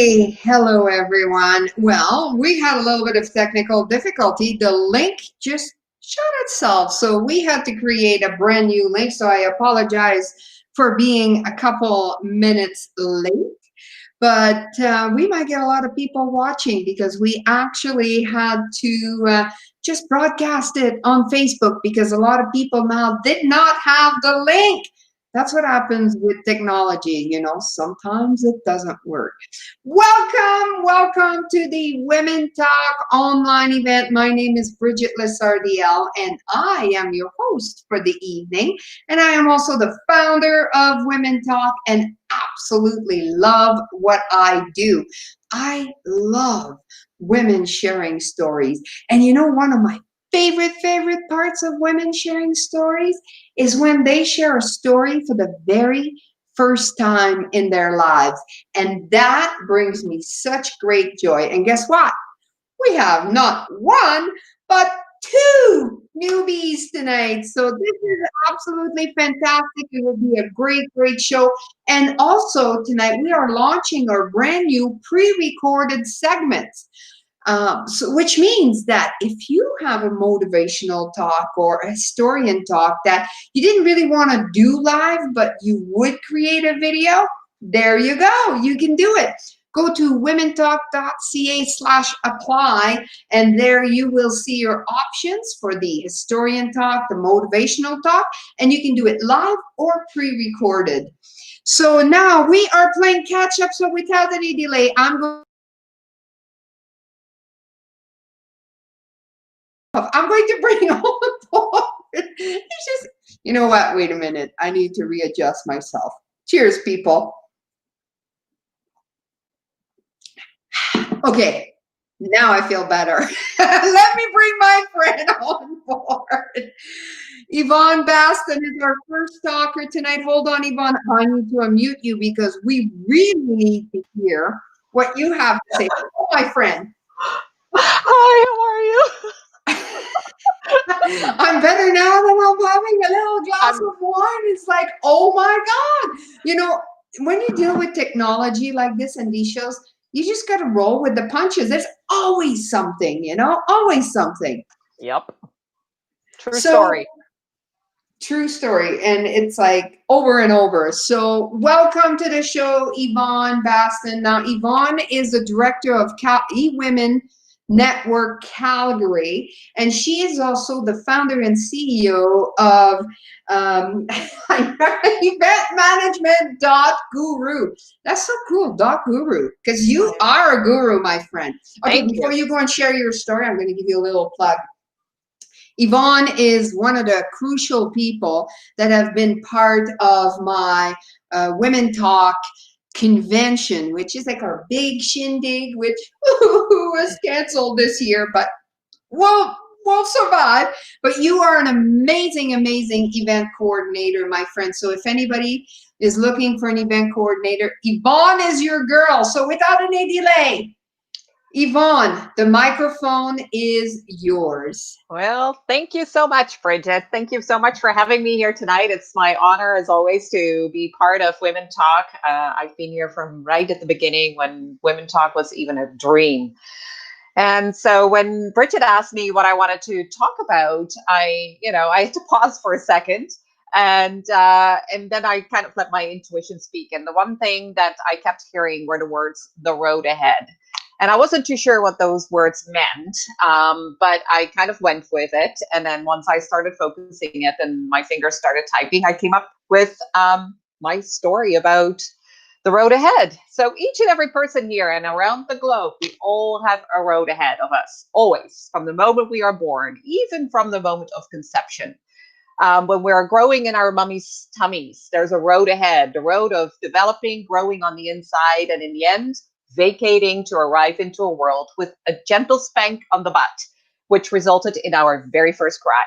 Hey, hello everyone. Well, we had a little bit of technical difficulty. The link just shut itself, so we had to create a brand new link. So I apologize for being a couple minutes late, but we might get a lot of people watching because we actually had to just broadcast it on Facebook because a lot of people now did not have the link. That's what happens with technology. Sometimes it doesn't work. Welcome to the Women Talk online event. My name is Bridget Lessardiel, and I am your host for the evening. And I am also the founder of Women Talk and absolutely love what I do. I love women sharing stories. And one of my favorite parts of women sharing stories is when they share a story for the very first time in their lives. And that brings me such great joy. And guess what? We have not one, but two newbies tonight. So this is absolutely fantastic. It will be a great show. And also tonight, we are launching our brand new pre-recorded segments. Which means that if you have a motivational talk or a historian talk that you didn't really want to do live, but you would create a video, there you go. You can do it. Go to womentalk.ca/apply, and there you will see your options for the historian talk, the motivational talk, and you can do it live or pre-recorded. So now we are playing catch up. So without any delay, I'm going to bring on board. It's just, you know what? Wait a minute. I need to readjust myself. Cheers, people. Okay, now I feel better. Let me bring my friend on board. Yvonne Baston is our first talker tonight. Hold on, Yvonne. I need to unmute you because we really need to hear what you have to say. Oh, my friend. Hi, how are you? I'm better now than I'm having a little glass of wine. It's like, oh my God. When you deal with technology like this and these shows, you just got to roll with the punches. There's always something, always something. Yep. True story. True story. And it's like over and over. So welcome to the show, Yvonne Baston. Now, Yvonne is the director of eWomen Network Calgary, and she is also the founder and CEO of eventmanagement.guru. That's so cool, .guru, because you are a guru, my friend. Okay, before you go and share your story, I'm going to give you a little plug. Yvonne is one of the crucial people that have been part of my Women Talk convention, which is like our big shindig, which was canceled this year, but we'll survive. But you are an amazing event coordinator, my friend. So if anybody is looking for an event coordinator, Yvonne is your girl. So without any delay, Yvonne, the microphone is yours. Well, thank you so much, Bridget. Thank you so much for having me here tonight. It's my honor, as always, to be part of Women Talk. I've been here from right at the beginning when Women Talk was even a dream. And so when Bridget asked me what I wanted to talk about, I had to pause for a second. And then I kind of let my intuition speak. And the one thing that I kept hearing were the words, the road ahead. And I wasn't too sure what those words meant, but I kind of went with it. And then once I started focusing it and my fingers started typing, I came up with my story about the road ahead. So each and every person here and around the globe, we all have a road ahead of us, always, from the moment we are born, even from the moment of conception. When we're growing in our mummy's tummies, there's a road ahead, the road of developing, growing on the inside, and in the end, vacating to arrive into a world with a gentle spank on the butt, which resulted in our very first cry.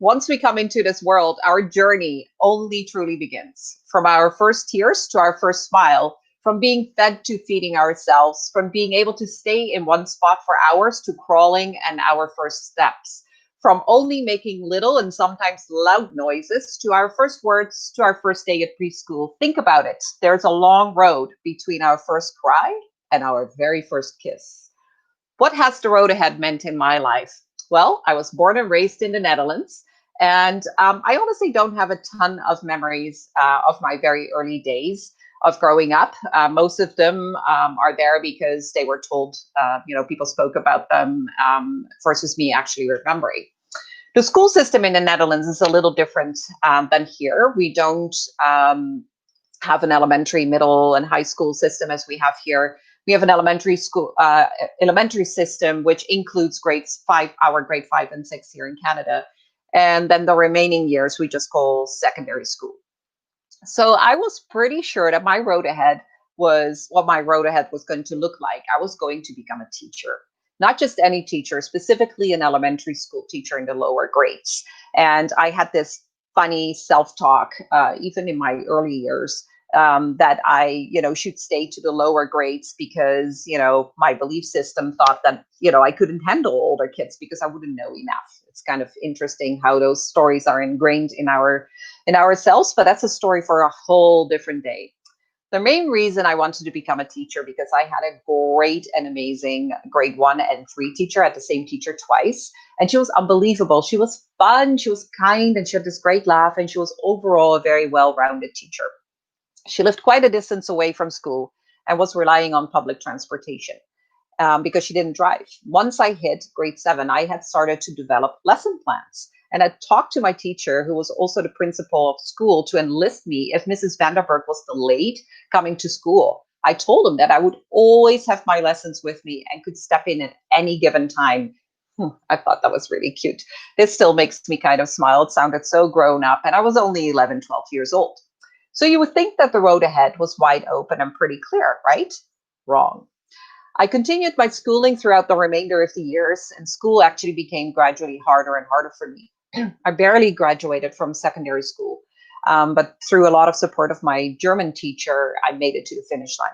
Once we come into this world, our journey only truly begins. From our first tears to our first smile, from being fed to feeding ourselves, from being able to stay in one spot for hours to crawling and our first steps. From only making little and sometimes loud noises to our first words to our first day at preschool. Think about it. There's a long road between our first cry and our very first kiss. What has the road ahead meant in my life? Well, I was born and raised in the Netherlands, and I honestly don't have a ton of memories of my very early days of growing up. Most of them are there because they were told, people spoke about them versus me actually remembering. The school system in the Netherlands is a little different than here. We don't have an elementary, middle, and high school system as we have here. We have an elementary system which includes grade 5 and 6 here in Canada, and then the remaining years we just call secondary school. So I was pretty sure that my road ahead was what my road ahead was going to look like. I was going to become a teacher, not just any teacher, specifically an elementary school teacher in the lower grades. And I had this funny self-talk, even in my early years, that I, should stay to the lower grades because, my belief system thought that, I couldn't handle older kids because I wouldn't know enough. It's kind of interesting how those stories are ingrained in ourselves, but that's a story for a whole different day. The main reason I wanted to become a teacher because I had a great and amazing grade 1 and 3 teacher. I had the same teacher twice, and she was unbelievable. She was fun, she was kind, and she had this great laugh, and she was overall a very well-rounded teacher. She lived quite a distance away from school and was relying on public transportation because she didn't drive. Once I hit grade 7, I had started to develop lesson plans. And I talked to my teacher, who was also the principal of school, to enlist me if Mrs. Vanderberg was delayed coming to school. I told him that I would always have my lessons with me and could step in at any given time. I thought that was really cute. This still makes me kind of smile. It sounded so grown up, and I was only 11, 12 years old. So you would think that the road ahead was wide open and pretty clear, right? Wrong. I continued my schooling throughout the remainder of the years, and school actually became gradually harder and harder for me. I barely graduated from secondary school, but through a lot of support of my German teacher, I made it to the finish line.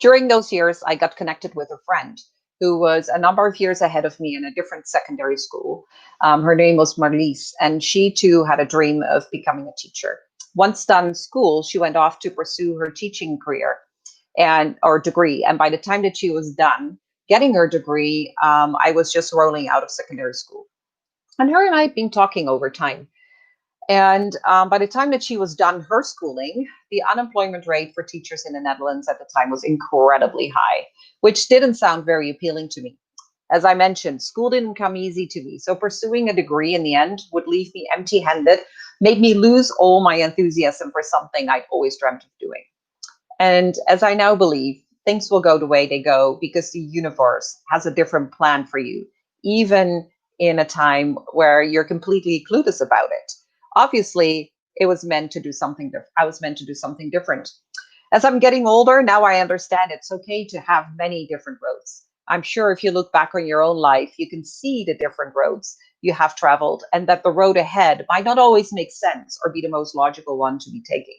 During those years, I got connected with a friend who was a number of years ahead of me in a different secondary school. Her name was Marlies, and she too had a dream of becoming a teacher. Once done school, she went off to pursue her teaching career or degree. And by the time that she was done getting her degree, I was just rolling out of secondary school. And her and I had been talking over time. And by the time that she was done her schooling, the unemployment rate for teachers in the Netherlands at the time was incredibly high, which didn't sound very appealing to me. As I mentioned, school didn't come easy to me. So pursuing a degree in the end would leave me empty handed, made me lose all my enthusiasm for something I'd always dreamt of doing. And as I now believe, things will go the way they go because the universe has a different plan for you, even in a time where you're completely clueless about it. Obviously, it was meant to do something I was meant to do something different. As I'm getting older, now I understand it's okay to have many different roads. I'm sure if you look back on your own life, you can see the different roads you have traveled and that the road ahead might not always make sense or be the most logical one to be taking.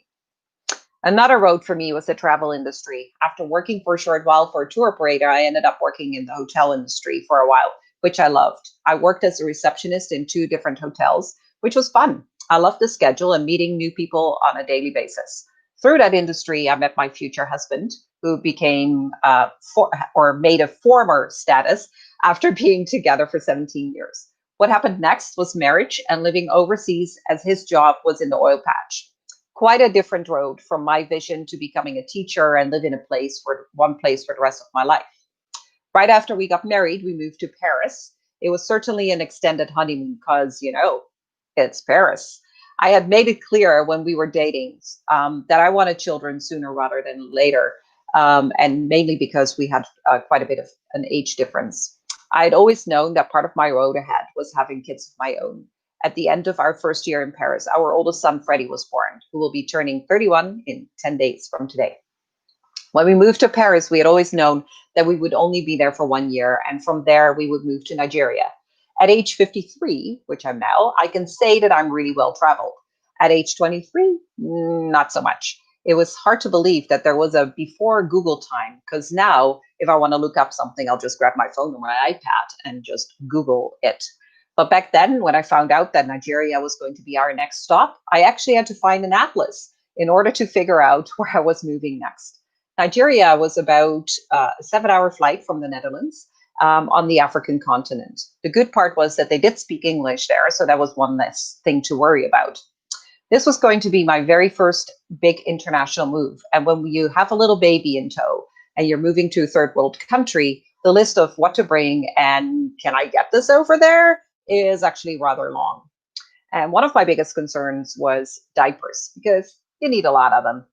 Another road for me was the travel industry. After working for a short while for a tour operator, I ended up working in the hotel industry for a while, which I loved. I worked as a receptionist in 2 different hotels, which was fun. I loved the schedule and meeting new people on a daily basis. Through that industry, I met my future husband, who became made a former status after being together for 17 years. What happened next was marriage and living overseas as his job was in the oil patch. Quite a different road from my vision to becoming a teacher and live in one place for the rest of my life. Right after we got married, we moved to Paris. It was certainly an extended honeymoon because, it's Paris. I had made it clear when we were dating that I wanted children sooner rather than later, and mainly because we had quite a bit of an age difference. I had always known that part of my road ahead was having kids of my own. At the end of our first year in Paris, our oldest son, Freddie, was born, who will be turning 31 in 10 days from today. When we moved to Paris, we had always known that we would only be there for 1 year, and from there, we would move to Nigeria. At age 53, which I'm now, I can say that I'm really well traveled. At age 23, not so much. It was hard to believe that there was a before Google time, because now, if I want to look up something, I'll just grab my phone or my iPad and just Google it. But back then, when I found out that Nigeria was going to be our next stop, I actually had to find an atlas in order to figure out where I was moving next. Nigeria was about a 7 hour flight from the Netherlands on the African continent. The good part was that they did speak English there, so that was one less thing to worry about. This was going to be my very first big international move. And when you have a little baby in tow and you're moving to a third world country, the list of what to bring and can I get this over there is actually rather long. And one of my biggest concerns was diapers because you need a lot of them.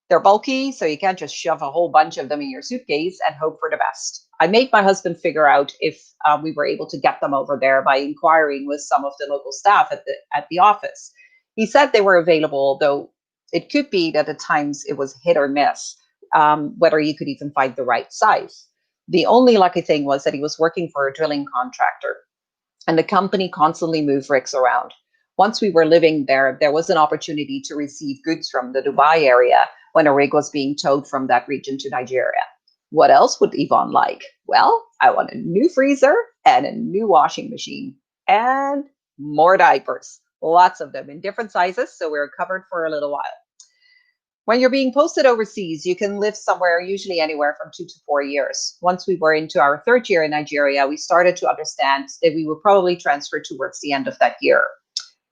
They're bulky, so you can't just shove a whole bunch of them in your suitcase and hope for the best. I made my husband figure out if we were able to get them over there by inquiring with some of the local staff at the office. He said they were available, though it could be that at times it was hit or miss, whether you could even find the right size. The only lucky thing was that he was working for a drilling contractor, and the company constantly moved rigs around. Once we were living there, there was an opportunity to receive goods from the Dubai area when a rig was being towed from that region to Nigeria. What else would Yvonne like? Well, I want a new freezer and a new washing machine and more diapers. Lots of them in different sizes, so we're covered for a little while. When you're being posted overseas, you can live somewhere, usually anywhere from 2 to 4 years. Once we were into our third year in Nigeria, we started to understand that we would probably transfer towards the end of that year.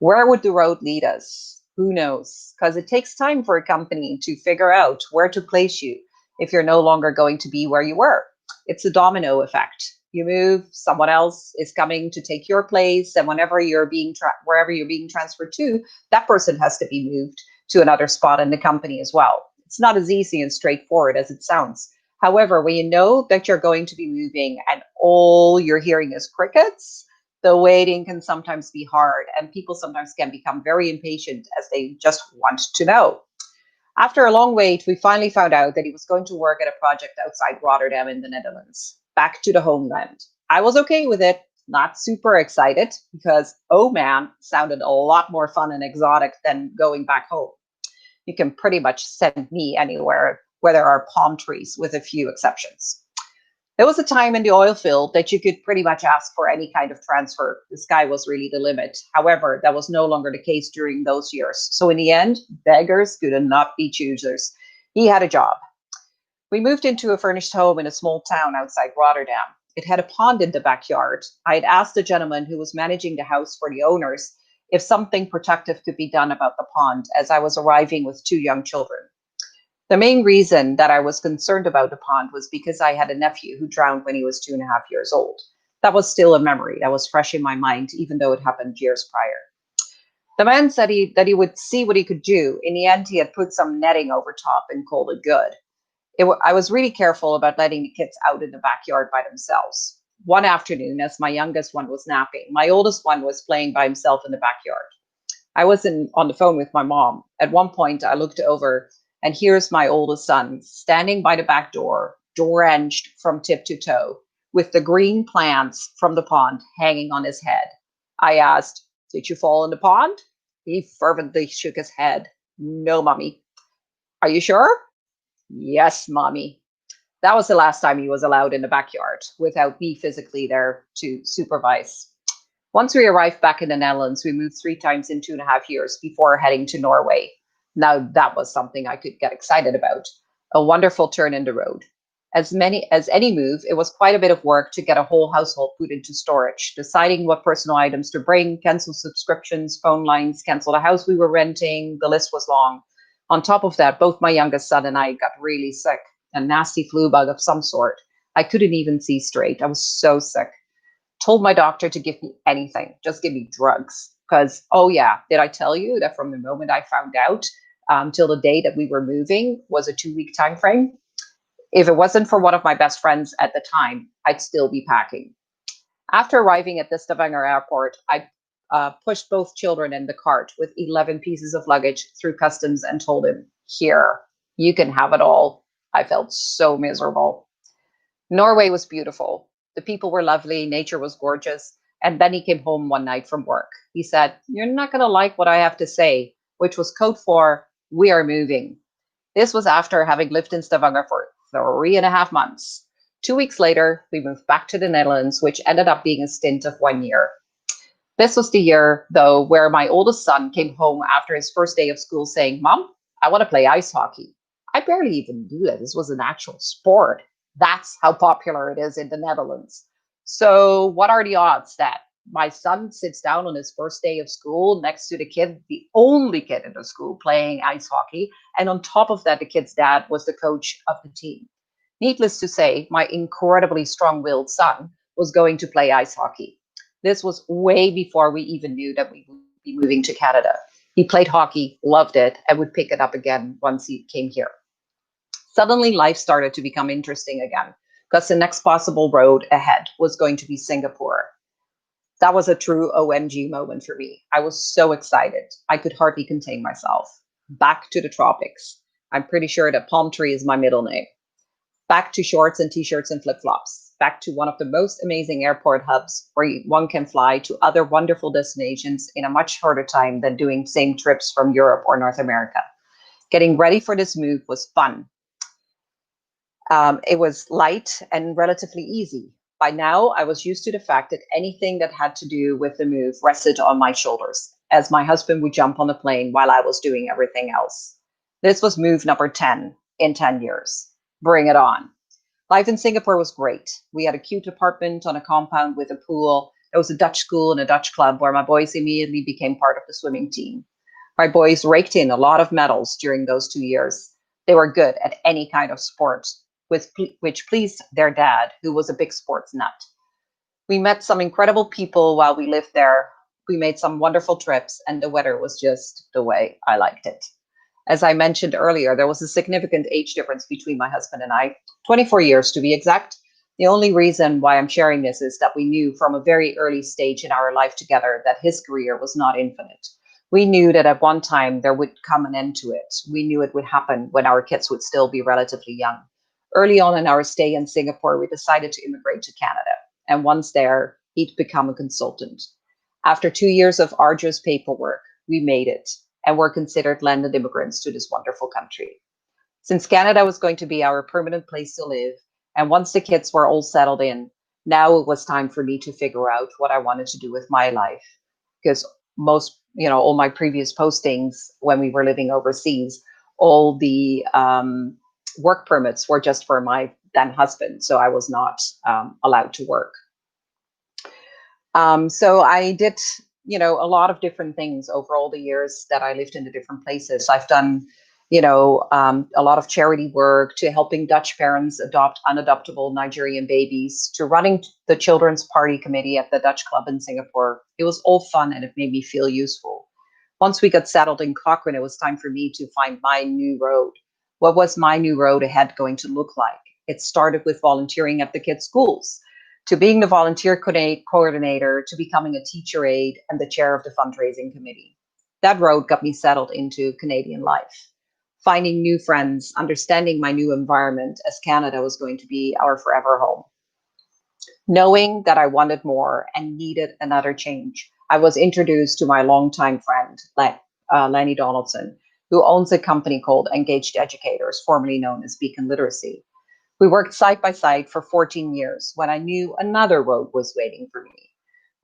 Where would the road lead us? Who knows? Because it takes time for a company to figure out where to place you if you're no longer going to be where you were. It's a domino effect. You move, someone else is coming to take your place, and wherever you're being transferred to, that person has to be moved to another spot in the company as well. It's not as easy and straightforward as it sounds. However, when you know that you're going to be moving and all you're hearing is crickets, the waiting can sometimes be hard, and people sometimes can become very impatient as they just want to know. After a long wait, we finally found out that he was going to work at a project outside Rotterdam in the Netherlands, back to the homeland. I was okay with it, not super excited, because, oh man, sounded a lot more fun and exotic than going back home. You can pretty much send me anywhere where there are palm trees, with a few exceptions. There was a time in the oil field that you could pretty much ask for any kind of transfer. The sky was really the limit. However, that was no longer the case during those years. So in the end, beggars could not be choosers. He had a job. We moved into a furnished home in a small town outside Rotterdam. It had a pond in the backyard. I had asked the gentleman who was managing the house for the owners if something protective could be done about the pond, as I was arriving with 2 young children. The main reason that I was concerned about the pond was because I had a nephew who drowned when he was 2.5 years old. That was still a memory that was fresh in my mind, even though it happened years prior. The man said that he would see what he could do. In the end, he had put some netting over top and called it good. I was really careful about letting the kids out in the backyard by themselves. One afternoon, as my youngest one was napping, my oldest one was playing by himself in the backyard. I was on the phone with my mom. At one point, I looked over, and here's my oldest son standing by the back door, drenched from tip to toe, with the green plants from the pond hanging on his head. I asked, "Did you fall in the pond?" He fervently shook his head. "No, mommy." "Are you sure?" "Yes, mommy." That was the last time he was allowed in the backyard without me physically there to supervise. Once we arrived back in the Netherlands, we moved 3 times in 2.5 years before heading to Norway. Now that was something I could get excited about. A wonderful turn in the road. As any move, it was quite a bit of work to get a whole household put into storage, deciding what personal items to bring, cancel subscriptions, phone lines, cancel the house we were renting. The list was long. On top of that, both my youngest son and I got really sick, a nasty flu bug of some sort. I couldn't even see straight. I was so sick. Told my doctor to give me anything, just give me drugs. Because, oh yeah, did I tell you that from the moment I found out till the day that we were moving was a 2-week time frame? If it wasn't for one of my best friends at the time, I'd still be packing. After arriving at the Stavanger airport, I pushed both children in the cart with 11 pieces of luggage through customs and told him, "Here, you can have it all." I felt so miserable. Norway was beautiful. The people were lovely, nature was gorgeous. And then he came home one night from work. He said, "You're not going to like what I have to say," which was code for "we are moving." This was after having lived in Stavanger for 3.5 months. 2 weeks later, we moved back to the Netherlands, which ended up being a stint of 1 year. This was the year, though, where my oldest son came home after his first day of school saying, "Mom, I want to play ice hockey." I barely even knew that this was an actual sport. That's how popular it is in the Netherlands. So, what are the odds that my son sits down on his first day of school next to the kid, the only kid in the school playing ice hockey? And on top of that, the kid's dad was the coach of the team. Needless to say, my incredibly strong willed son was going to play ice hockey. This was way before we even knew that we would be moving to Canada. He played hockey, loved it, and would pick it up again once he came here. Suddenly, life started to become interesting again because the next possible road ahead was going to be Singapore. That was a true OMG moment for me. I was so excited. I could hardly contain myself. Back to the tropics. I'm pretty sure that palm tree is my middle name. Back to shorts and t-shirts and flip-flops. Back to one of the most amazing airport hubs where one can fly to other wonderful destinations in a much shorter time than doing same trips from Europe or North America. Getting ready for this move was fun. It was light and relatively easy. By now, I was used to the fact that anything that had to do with the move rested on my shoulders, as my husband would jump on the plane while I was doing everything else. This was move number 10 in 10 years. Bring it on. Life in Singapore was great. We had a cute apartment on a compound with a pool. There was a Dutch school and a Dutch club where my boys immediately became part of the swimming team. My boys raked in a lot of medals during those 2 years. They were good at any kind of sport, which pleased their dad, who was a big sports nut. We met some incredible people while we lived there. We made some wonderful trips, and the weather was just the way I liked it. As I mentioned earlier, there was a significant age difference between my husband and I, 24 years to be exact. The only reason why I'm sharing this is that we knew from a very early stage in our life together that his career was not infinite. We knew that at one time there would come an end to it. We knew it would happen when our kids would still be relatively young. Early on in our stay in Singapore, we decided to immigrate to Canada. And once there, he'd become a consultant. After 2 years of arduous paperwork, we made it and were considered landed immigrants to this wonderful country. Since Canada was going to be our permanent place to live, and once the kids were all settled in, now it was time for me to figure out what I wanted to do with my life. Because all my previous postings when we were living overseas, all the work permits were just for my then husband, so I was not allowed to work. So I did, a lot of different things over all the years that I lived in the different places. I've done, a lot of charity work, to helping Dutch parents adopt unadoptable Nigerian babies, to running the children's party committee at the Dutch club in Singapore. It was all fun and it made me feel useful. Once we got settled in Cochrane, it was time for me to find my new road. What was my new road ahead going to look like? It started with volunteering at the kids' schools, to being the volunteer coordinator, to becoming a teacher aide and the chair of the fundraising committee. That road got me settled into Canadian life, finding new friends, understanding my new environment, as Canada was going to be our forever home. Knowing that I wanted more and needed another change, I was introduced to my longtime friend, Lenny Donaldson, who owns a company called Engaged Educators, formerly known as Beacon Literacy. We worked side by side for 14 years when I knew another road was waiting for me.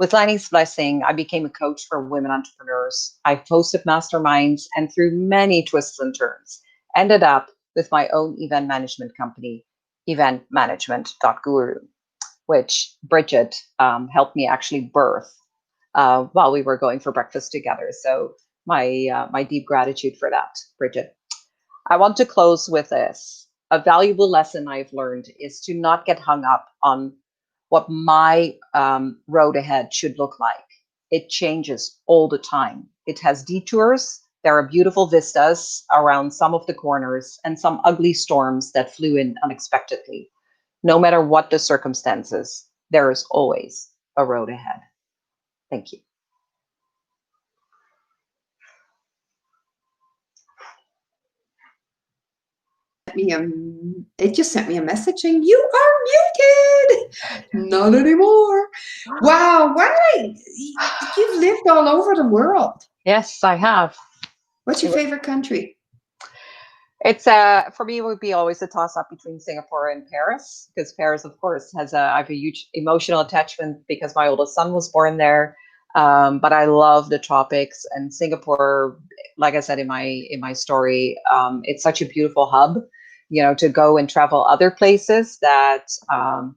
With Lenny's blessing, I became a coach for women entrepreneurs. I hosted masterminds, and through many twists and turns, ended up with my own event management company, eventmanagement.guru, which Bridget helped me actually birth while we were going for breakfast together. So my deep gratitude for that, Bridget. I want to close with this. A valuable lesson I've learned is to not get hung up on what my road ahead should look like. It changes all the time. It has detours. There are beautiful vistas around some of the corners and some ugly storms that flew in unexpectedly. No matter what the circumstances, there is always a road ahead. Thank you. It just sent me a message saying you are muted. Not anymore. Wow, you've lived all over the world. Yes, I have. What's your favorite country? It's for me, it would be always a toss up between Singapore and Paris, because Paris, of course, I have a huge emotional attachment because my oldest son was born there. But I love the tropics and Singapore. Like I said in my story, it's such a beautiful hub, you know, to go and travel other places. That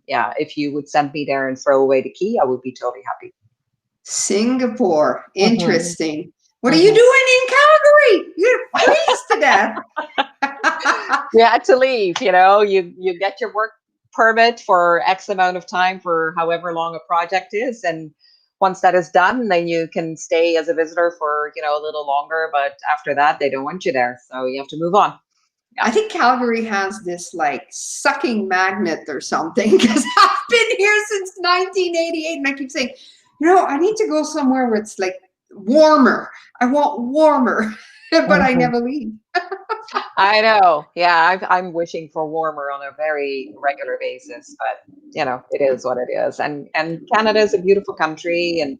yeah, if you would send me there and throw away the key, I would be totally happy. Singapore. Hmm. Interesting. What are you Hmm. doing in Calgary? You're freeze to death. You had to leave. You know, you get your work permit for X amount of time for however long a project is, and once that is done, then you can stay as a visitor for, you know, a little longer. But after that, they don't want you there, so you have to move on. Yeah. I think Calgary has this like sucking magnet or something because I've been here since 1988 and I keep saying, you know, I need to go somewhere where it's like warmer. I want warmer, but I Mhm. never leave. I know. Yeah, I'm wishing for warmer on a very regular basis, but you know, it is what it is. And Canada is a beautiful country, and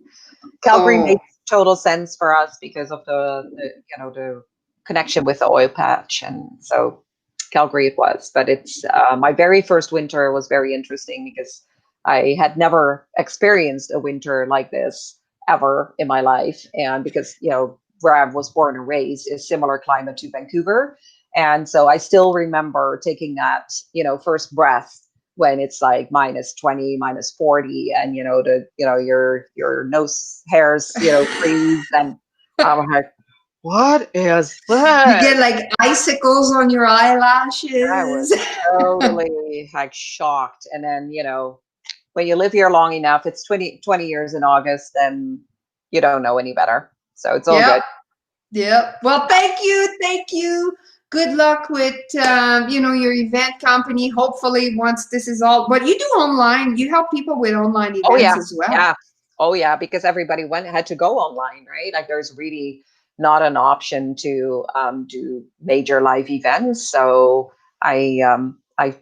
Calgary Oh, makes total sense for us because of the you know, the connection with the oil patch, and so Calgary it was. But it's my very first winter was very interesting because I had never experienced a winter like this ever in my life, and because, you know, where I was born and raised is similar climate to Vancouver, and so I still remember taking that, you know, first breath when it's like minus 20, minus 40, and you know, the, you know, your nose hairs, you know, freeze, and I'm like, what is you this? get like icicles on your I was eyelashes. totally like shocked. And then, you know, when you live here long enough, it's 20 years in August, and you don't know any better, so it's all Yep. good. Yep. Well, thank you. Thank you. Good luck with, you know, your event company. Hopefully once this is all, but you do online, you help people with online Oh events yeah, as well. yeah, oh yeah, because everybody went had to go online, right? Like there's really not an option to do major live events, so I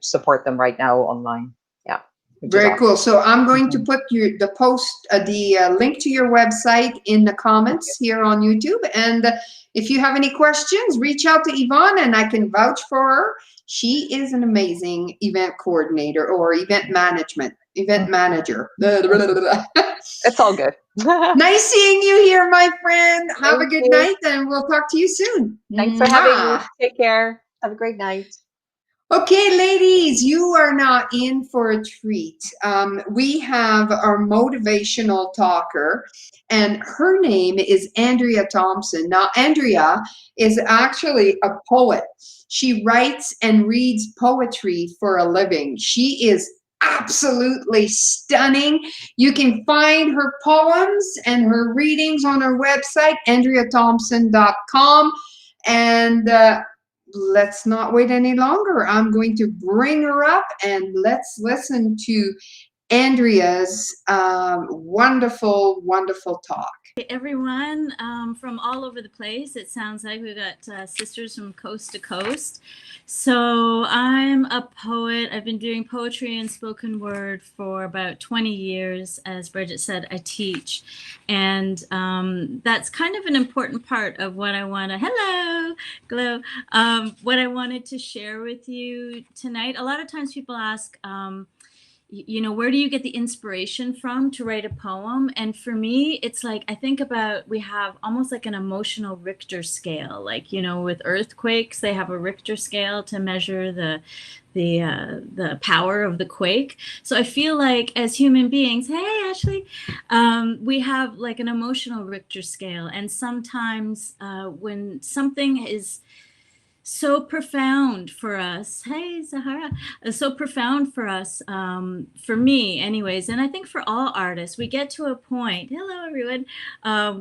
support them right now online. Yeah, which is Very awesome. cool. So I'm going to Mhm. put the post, the link to your website in the comments here on YouTube. And if you have any questions, reach out to Yvonne and I can vouch for her. She is an amazing event coordinator or event Mhm. manager. Mhm. It's all good. Nice seeing you here, my friend. Have a Thank good you. night and we'll talk to you soon. Thanks for having me. Mwah. Take care. Have a great night. Okay, ladies, you are not in for a treat. We have our motivational talker, and her name is Andrea Thompson. Now, Andrea is actually a poet. She writes and reads poetry for a living. She is absolutely stunning. You can find her poems and her readings on her website, AndreaThompson.com. And let's not wait any longer. I'm going to bring her up and let's listen to Andrea's wonderful, wonderful talk. Hey everyone, from all over the place. It sounds like we've got sisters from coast to coast. So I'm a poet. I've been doing poetry and spoken word for about 20 years. As Bridget said, I teach. And that's kind of an important part of what I want to, hello, Glow, what I wanted to share with you tonight. A lot of times people ask, you know, where do you get the inspiration from to write a poem? And for me, it's like I think about, we have almost like an emotional Richter scale. Like, you know, with earthquakes, they have a Richter scale to measure the power of the quake. So I feel like as human beings, hey Ashley, we have like an emotional Richter scale, and sometimes when something is so profound for us. Hey, Zahara. So profound for us, for me, anyways, and I think for all artists, we get to a point. Hello, everyone,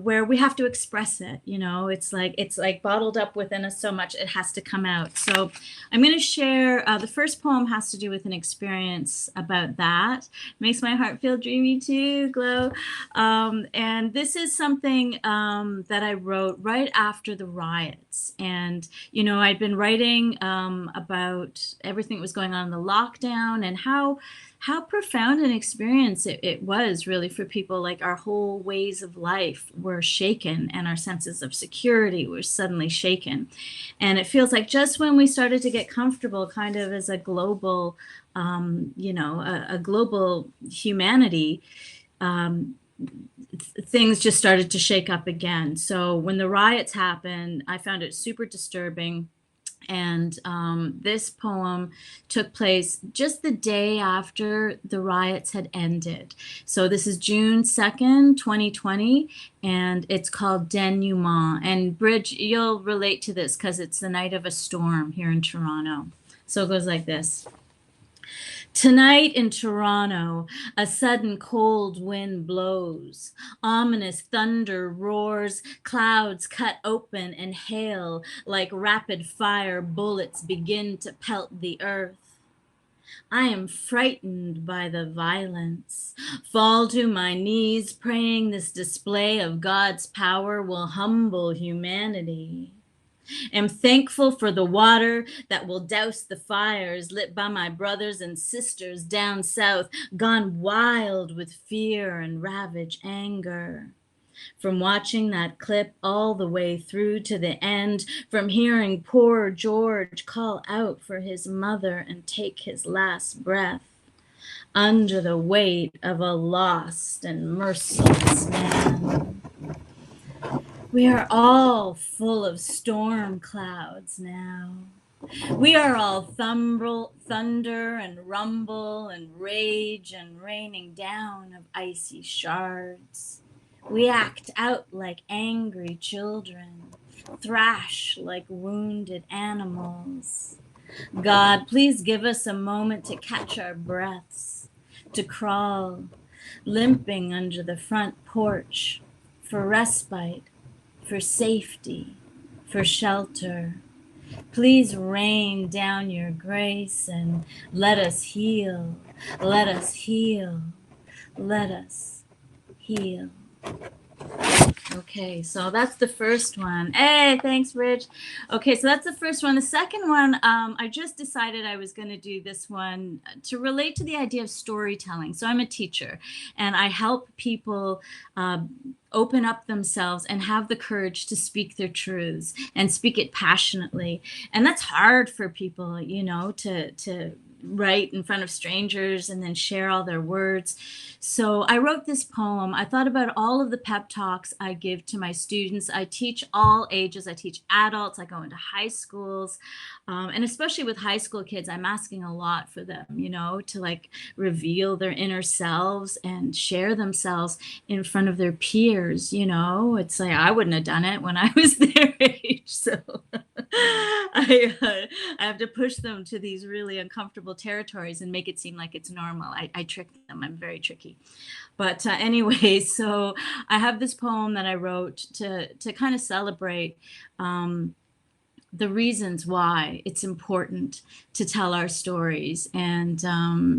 where we have to express it. You know, it's like bottled up within us so much, it has to come out. So I'm going to share. The first poem has to do with an experience about that. Makes my heart feel dreamy too, Glow. And this is something that I wrote right after the riots, and you know, I'd been writing about everything that was going on in the lockdown and how profound an experience it was really for people. Like our whole ways of life were shaken and our senses of security were suddenly shaken. And it feels like just when we started to get comfortable kind of as a global, you know, a global humanity, things just started to shake up again. So when the riots happened, I found it super disturbing. And this poem took place just the day after the riots had ended. So this is June 2nd, 2020, and it's called Denouement. And Bridge, you'll relate to this because it's the night of a storm here in Toronto. So it goes like this. Tonight in Toronto, a sudden cold wind blows. Ominous thunder roars, clouds cut open, and hail like rapid fire bullets begin to pelt the earth. I am frightened by the violence, fall to my knees, praying this display of God's power will humble humanity. Am thankful for the water that will douse the fires lit by my brothers and sisters down south, gone wild with fear and ravaged anger. From watching that clip all the way through to the end, from hearing poor George call out for his mother and take his last breath, under the weight of a lost and merciless man. We are all full of storm clouds now. We are all thunder and rumble and rage and raining down of icy shards. We act out like angry children, thrash like wounded animals. God, please give us a moment to catch our breaths, to crawl, limping under the front porch for respite, for safety, for shelter. Please rain down your grace and let us heal, let us heal, let us heal. Okay, so that's the first one. Hey, thanks, Rich. Okay, so that's the first one. The second one, I just decided I was going to do this one to relate to the idea of storytelling. So I'm a teacher, and I help people open up themselves and have the courage to speak their truths and speak it passionately. And that's hard for people, you know, to write in front of strangers and then share all their words. So I wrote this poem. I thought about all of the pep talks I give to my students. I teach all ages. I teach adults. I go into high schools. And especially with high school kids, I'm asking a lot for them, you know, to like reveal their inner selves and share themselves in front of their peers. You know, it's like I wouldn't have done it when I was their age. So I have to push them to these really uncomfortable territories and make it seem like it's normal. I trick them. I'm very tricky. But anyway, so I have this poem that I wrote to kind of celebrate the reasons why it's important to tell our stories. And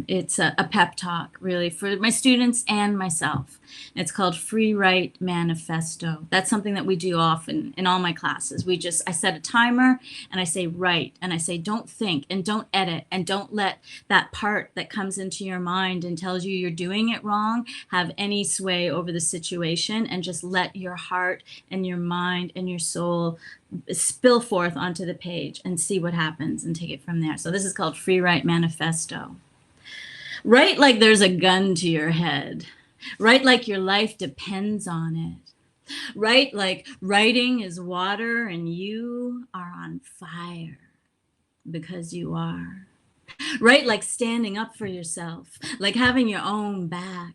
it's a pep talk, really, for my students and myself. It's called Free Write Manifesto. That's something that we do often in all my classes. I set a timer and I say write, and I say don't think and don't edit and don't let that part that comes into your mind and tells you you're doing it wrong have any sway over the situation, and just let your heart and your mind and your soul spill forth onto the page and see what happens and take it from there. So this is called Free Write Manifesto. Write like there's a gun to your head. Write like your life depends on it. Write like writing is water and you are on fire because you are. Write like standing up for yourself, like having your own back.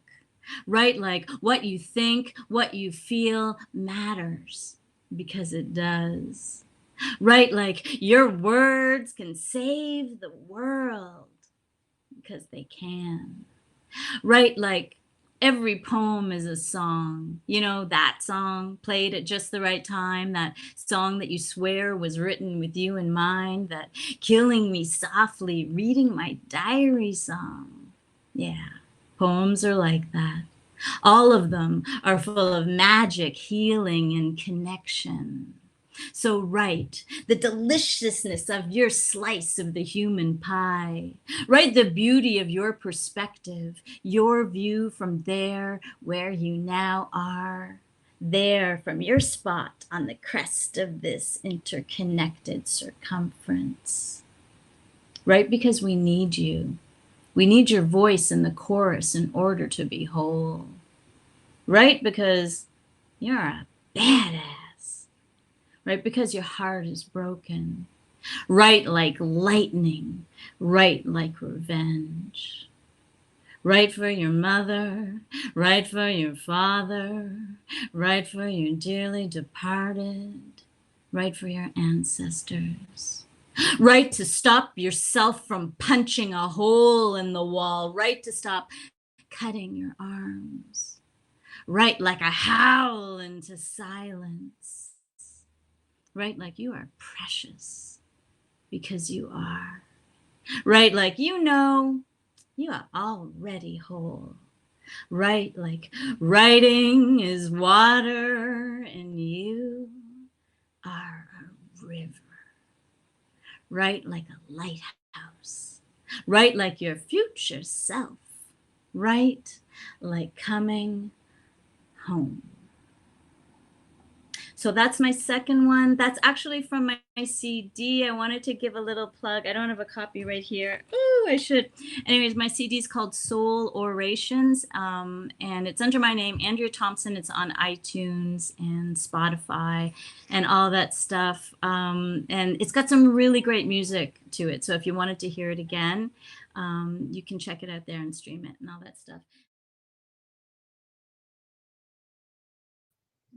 Write like what you think, what you feel matters, because it does. Write like your words can save the world, because they can. Write like every poem is a song. You know, that song played at just the right time, that song that you swear was written with you in mind, that killing me softly, reading my diary song. Yeah, poems are like that. All of them are full of magic, healing, and connection. So write the deliciousness of your slice of the human pie. Write the beauty of your perspective, your view from there where you now are. There from your spot on the crest of this interconnected circumference. Write because we need you. We need your voice in the chorus in order to be whole. right? Because you're a badass, right? Because your heart is broken, right? Like lightning, right? Like revenge, right? For your mother, right? For your father, right? For your dearly departed, right? For your ancestors. Right to stop yourself from punching a hole in the wall, right to stop cutting your arms, right like a howl into silence, right like you are precious because you are, right like you know you are already whole, right like writing is water and you are a river, right like a lighthouse, right like your future self, right like coming home. So that's my second one. That's actually from my CD. I wanted to give a little plug. I don't have a copy right here. Ooh, I should. Anyways, my CD is called Soul Orations, and it's under my name, Andrea Thompson. It's on iTunes and Spotify and all that stuff. And it's got some really great music to it. So if you wanted to hear it again, you can check it out there and stream it and all that stuff.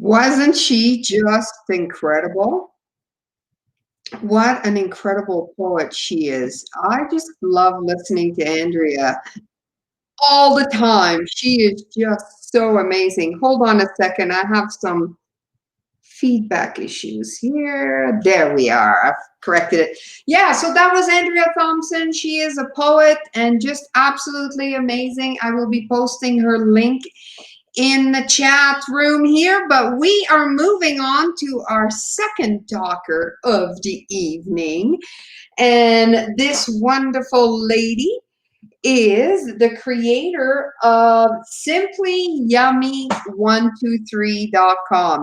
Wasn't she just incredible? What an incredible poet she is. I just love listening to Andrea all the time. She is just so amazing. Hold on a second. I have some feedback issues here. There we are. I've corrected it. Yeah, so that was Andrea Thompson. She is a poet and just absolutely amazing. I will be posting her link in the chat room here, but we are moving on to our second talker of the evening. And this wonderful lady is the creator of simplyyummy123.com.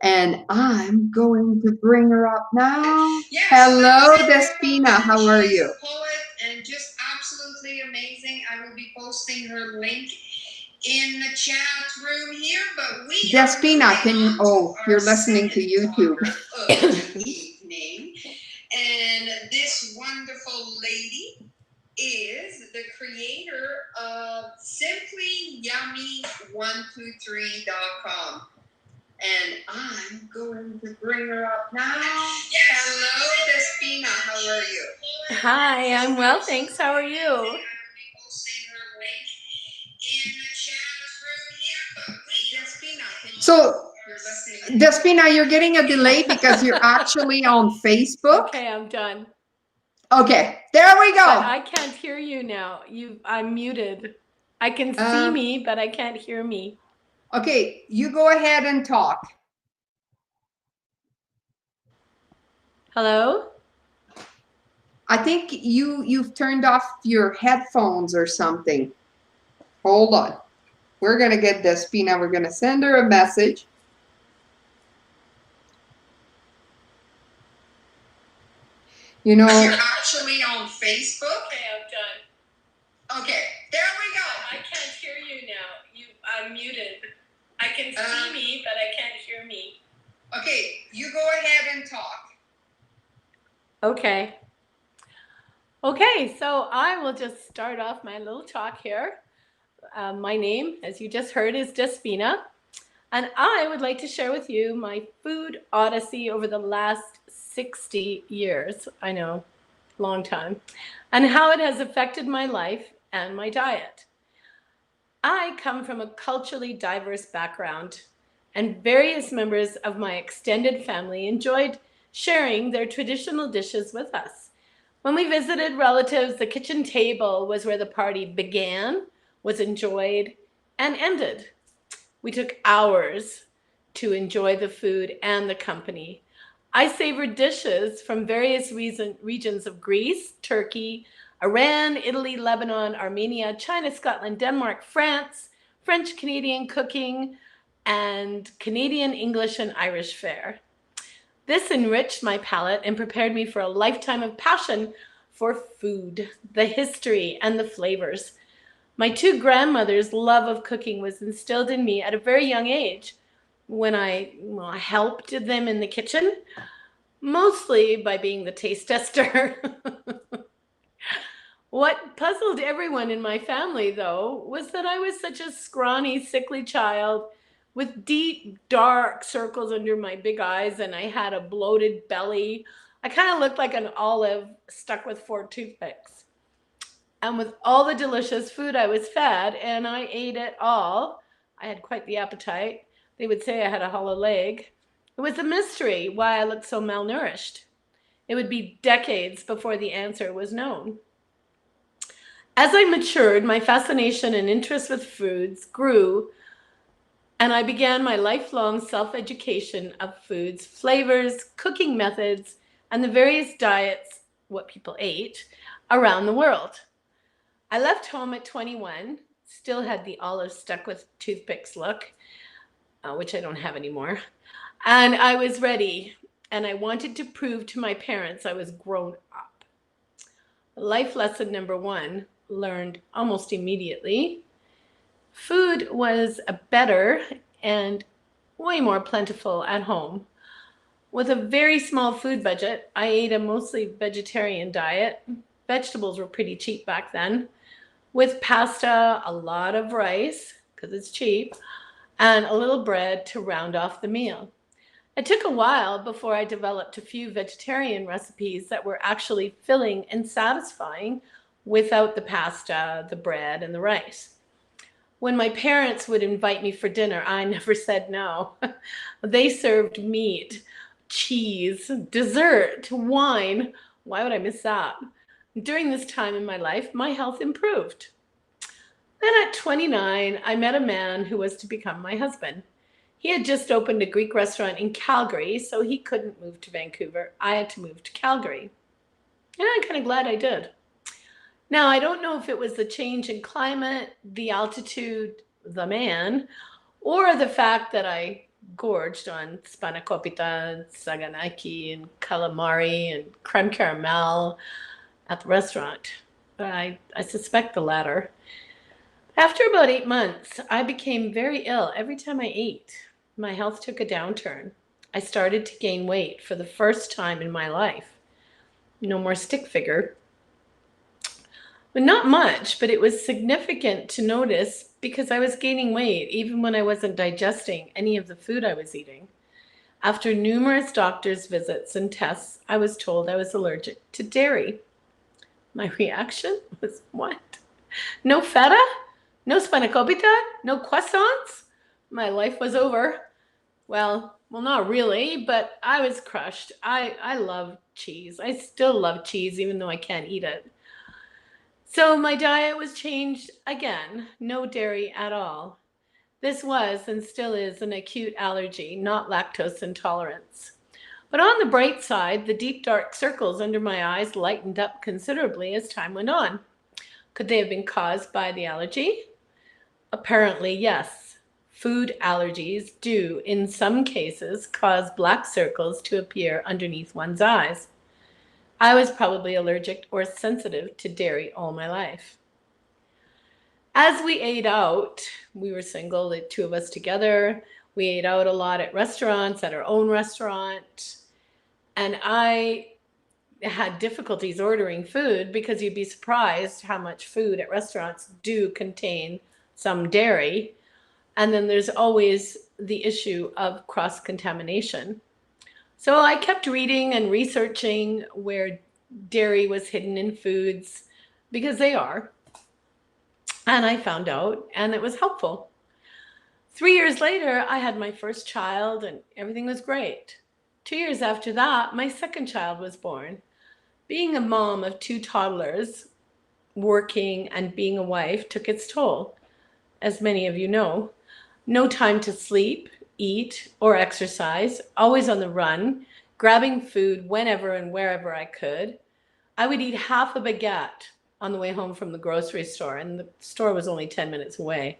And I'm going to bring her up now. Yes, hello, Despina. How are you? Poet and just absolutely amazing. I will be posting her link in the chat room here, but we Despina, can you? Oh, you're listening to YouTube. Evening, and this wonderful lady is the creator of simplyyummy123.com. And I'm going to bring her up now. Yes. Hello, Despina. How are you? Hi, I'm well, thanks. How are you? So, Despina, you're getting a delay because you're actually on Facebook. Okay, I'm done. Okay, there we go. But I can't hear you now. I'm muted. I can see me, but I can't hear me. Okay, you go ahead and talk. Hello? I think you've turned off your headphones or something. Hold on. We're going to get Despina. We're going to send her a message. You know, you're actually on Facebook. Okay, I'm done. Okay, there we go. I can't hear you now. I'm muted. I can see me, but I can't hear me. Okay, you go ahead and talk. Okay. Okay, so I will just start off my little talk here. My name, as you just heard, is Despina, and I would like to share with you my food odyssey over the last 60 years. I know, long time, and how it has affected my life and my diet. I come from a culturally diverse background, and various members of my extended family enjoyed sharing their traditional dishes with us. When we visited relatives, the kitchen table was where the party began, was enjoyed, and ended. We took hours to enjoy the food and the company. I savored dishes from various regions of Greece, Turkey, Iran, Italy, Lebanon, Armenia, China, Scotland, Denmark, France, French Canadian cooking, and Canadian English and Irish fare. This enriched my palate and prepared me for a lifetime of passion for food, the history, and the flavors. My two grandmothers' love of cooking was instilled in me at a very young age when I helped them in the kitchen, mostly by being the taste tester. What puzzled everyone in my family, though, was that I was such a scrawny, sickly child with deep, dark circles under my big eyes, and I had a bloated belly. I kind of looked like an olive stuck with 4 toothpicks. And with all the delicious food I was fed, and I ate it all, I had quite the appetite. They would say I had a hollow leg. It was a mystery why I looked so malnourished. It would be decades before the answer was known. As I matured, my fascination and interest with foods grew, and I began my lifelong self-education of foods, flavors, cooking methods, and the various diets, what people ate, around the world. I left home at 21, still had the olive stuck with toothpicks look, which I don't have anymore, and I was ready, and I wanted to prove to my parents I was grown up. Life lesson number 1, learned almost immediately. Food was better and way more plentiful at home. With a very small food budget, I ate a mostly vegetarian diet. Vegetables were pretty cheap back then. With pasta, a lot of rice, because it's cheap, and a little bread to round off the meal. It took a while before I developed a few vegetarian recipes that were actually filling and satisfying without the pasta, the bread, and the rice. When my parents would invite me for dinner, I never said no. They served meat, cheese, dessert, wine. Why would I miss that? During this time in my life, my health improved. Then at 29, I met a man who was to become my husband. He had just opened a Greek restaurant in Calgary, so he couldn't move to Vancouver. I had to move to Calgary. And I'm kind of glad I did. Now, I don't know if it was the change in climate, the altitude, the man, or the fact that I gorged on spanakopita, saganaki, and calamari, and creme caramel at the restaurant. But I suspect the latter. After about 8 months, I became very ill every time I ate. My health took a downturn. I started to gain weight for the first time in my life. No more stick figure. But not much, but it was significant to notice because I was gaining weight even when I wasn't digesting any of the food I was eating. After numerous doctor's visits and tests, I was told I was allergic to dairy. My reaction was, what? No feta? No spanakopita? No croissants? My life was over. Well, not really, but I was crushed. I love cheese. I still love cheese even though I can't eat it. So my diet was changed again, no dairy at all. This was and still is an acute allergy, not lactose intolerance. But on the bright side, the deep dark circles under my eyes lightened up considerably as time went on. Could they have been caused by the allergy? Apparently, yes. Food allergies do, in some cases, cause black circles to appear underneath one's eyes. I was probably allergic or sensitive to dairy all my life. As we ate out, we were single, the two of us together. We ate out a lot at restaurants, at our own restaurant. And I had difficulties ordering food because you'd be surprised how much food at restaurants do contain some dairy. And then there's always the issue of cross-contamination. So I kept reading and researching where dairy was hidden in foods, because they are. And I found out, and it was helpful. 3 years later, I had my first child, and everything was great. 2 years after that, my second child was born. Being a mom of 2 toddlers, working and being a wife took its toll, as many of you know. No time to sleep, eat, or exercise, always on the run, grabbing food whenever and wherever I could. I would eat half a baguette on the way home from the grocery store, and the store was only 10 minutes away.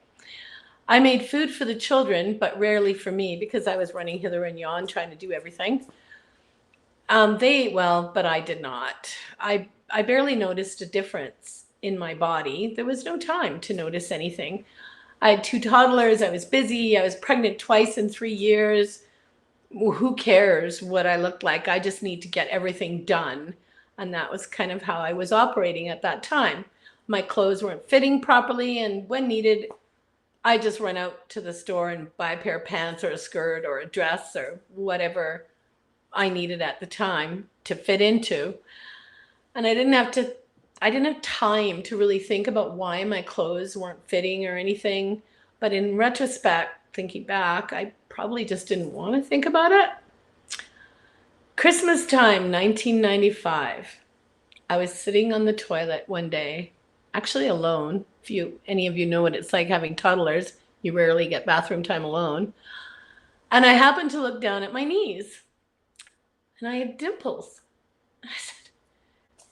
I made food for the children, but rarely for me because I was running hither and yon trying to do everything. They ate well, but I did not. I barely noticed a difference in my body, there was no time to notice anything. I had 2 toddlers. I was busy. I was pregnant twice in 3 years. Who cares what I looked like? I just need to get everything done. And that was kind of how I was operating at that time. My clothes weren't fitting properly, and when needed, I just run out to the store and buy a pair of pants or a skirt or a dress or whatever I needed at the time to fit into. And I didn't have time to really think about why my clothes weren't fitting or anything. But in retrospect, thinking back, I probably just didn't want to think about it. Christmas time, 1995. I was sitting on the toilet one day, actually alone. If any of you know what it's like having toddlers, you rarely get bathroom time alone. And I happened to look down at my knees, and I had dimples. I said,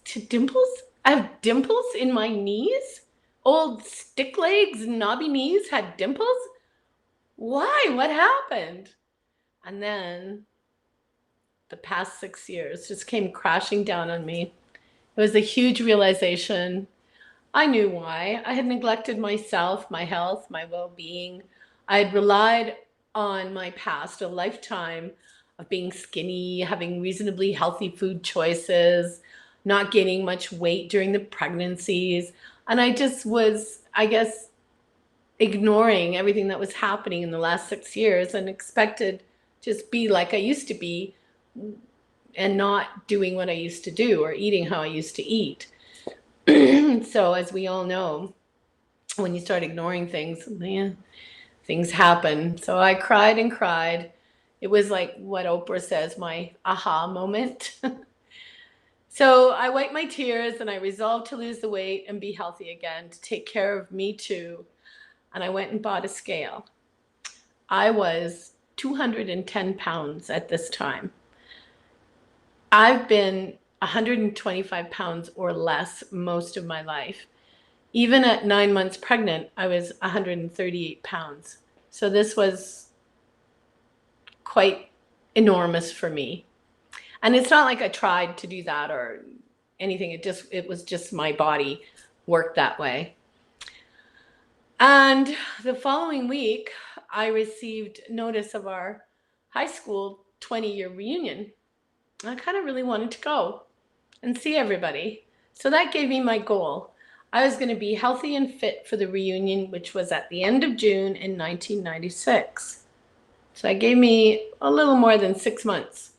"To dimples? I have dimples in my knees? Old stick legs, knobby knees had dimples? Why? What happened?" And then the past 6 years just came crashing down on me. It was a huge realization. I knew why. I had neglected myself, my health, my well-being. I had relied on my past, a lifetime of being skinny, having reasonably healthy food choices, not gaining much weight during the pregnancies. And I just was, I guess, ignoring everything that was happening in the last 6 years and expected just be like I used to be and not doing what I used to do or eating how I used to eat. So as we all know, when you start ignoring things, man, things happen. So I cried and cried. It was like what Oprah says, my aha moment. So I wiped my tears and I resolved to lose the weight and be healthy again, to take care of me too. And I went and bought a scale. I was 210 pounds at this time. I've been 125 pounds or less most of my life. Even at 9 months pregnant, I was 138 pounds. So this was quite enormous for me. And it's not like I tried to do that or anything. It was just my body worked that way. And the following week, I received notice of our high school 20-year reunion. I kind of really wanted to go and see everybody. So that gave me my goal. I was going to be healthy and fit for the reunion, which was at the end of June in 1996. So that gave me a little more than 6 months.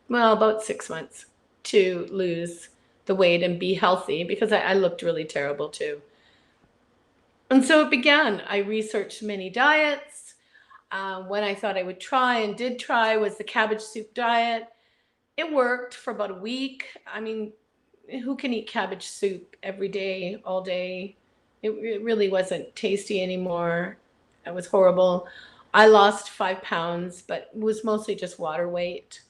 Well, about 6 months to lose the weight and be healthy, because I looked really terrible too. And so it began. I researched many diets. One I thought I would try and did try was the cabbage soup diet. It worked for about a week. I mean, who can eat cabbage soup every day, all day? It really wasn't tasty anymore. It was horrible. I lost 5 pounds, but it was mostly just water weight.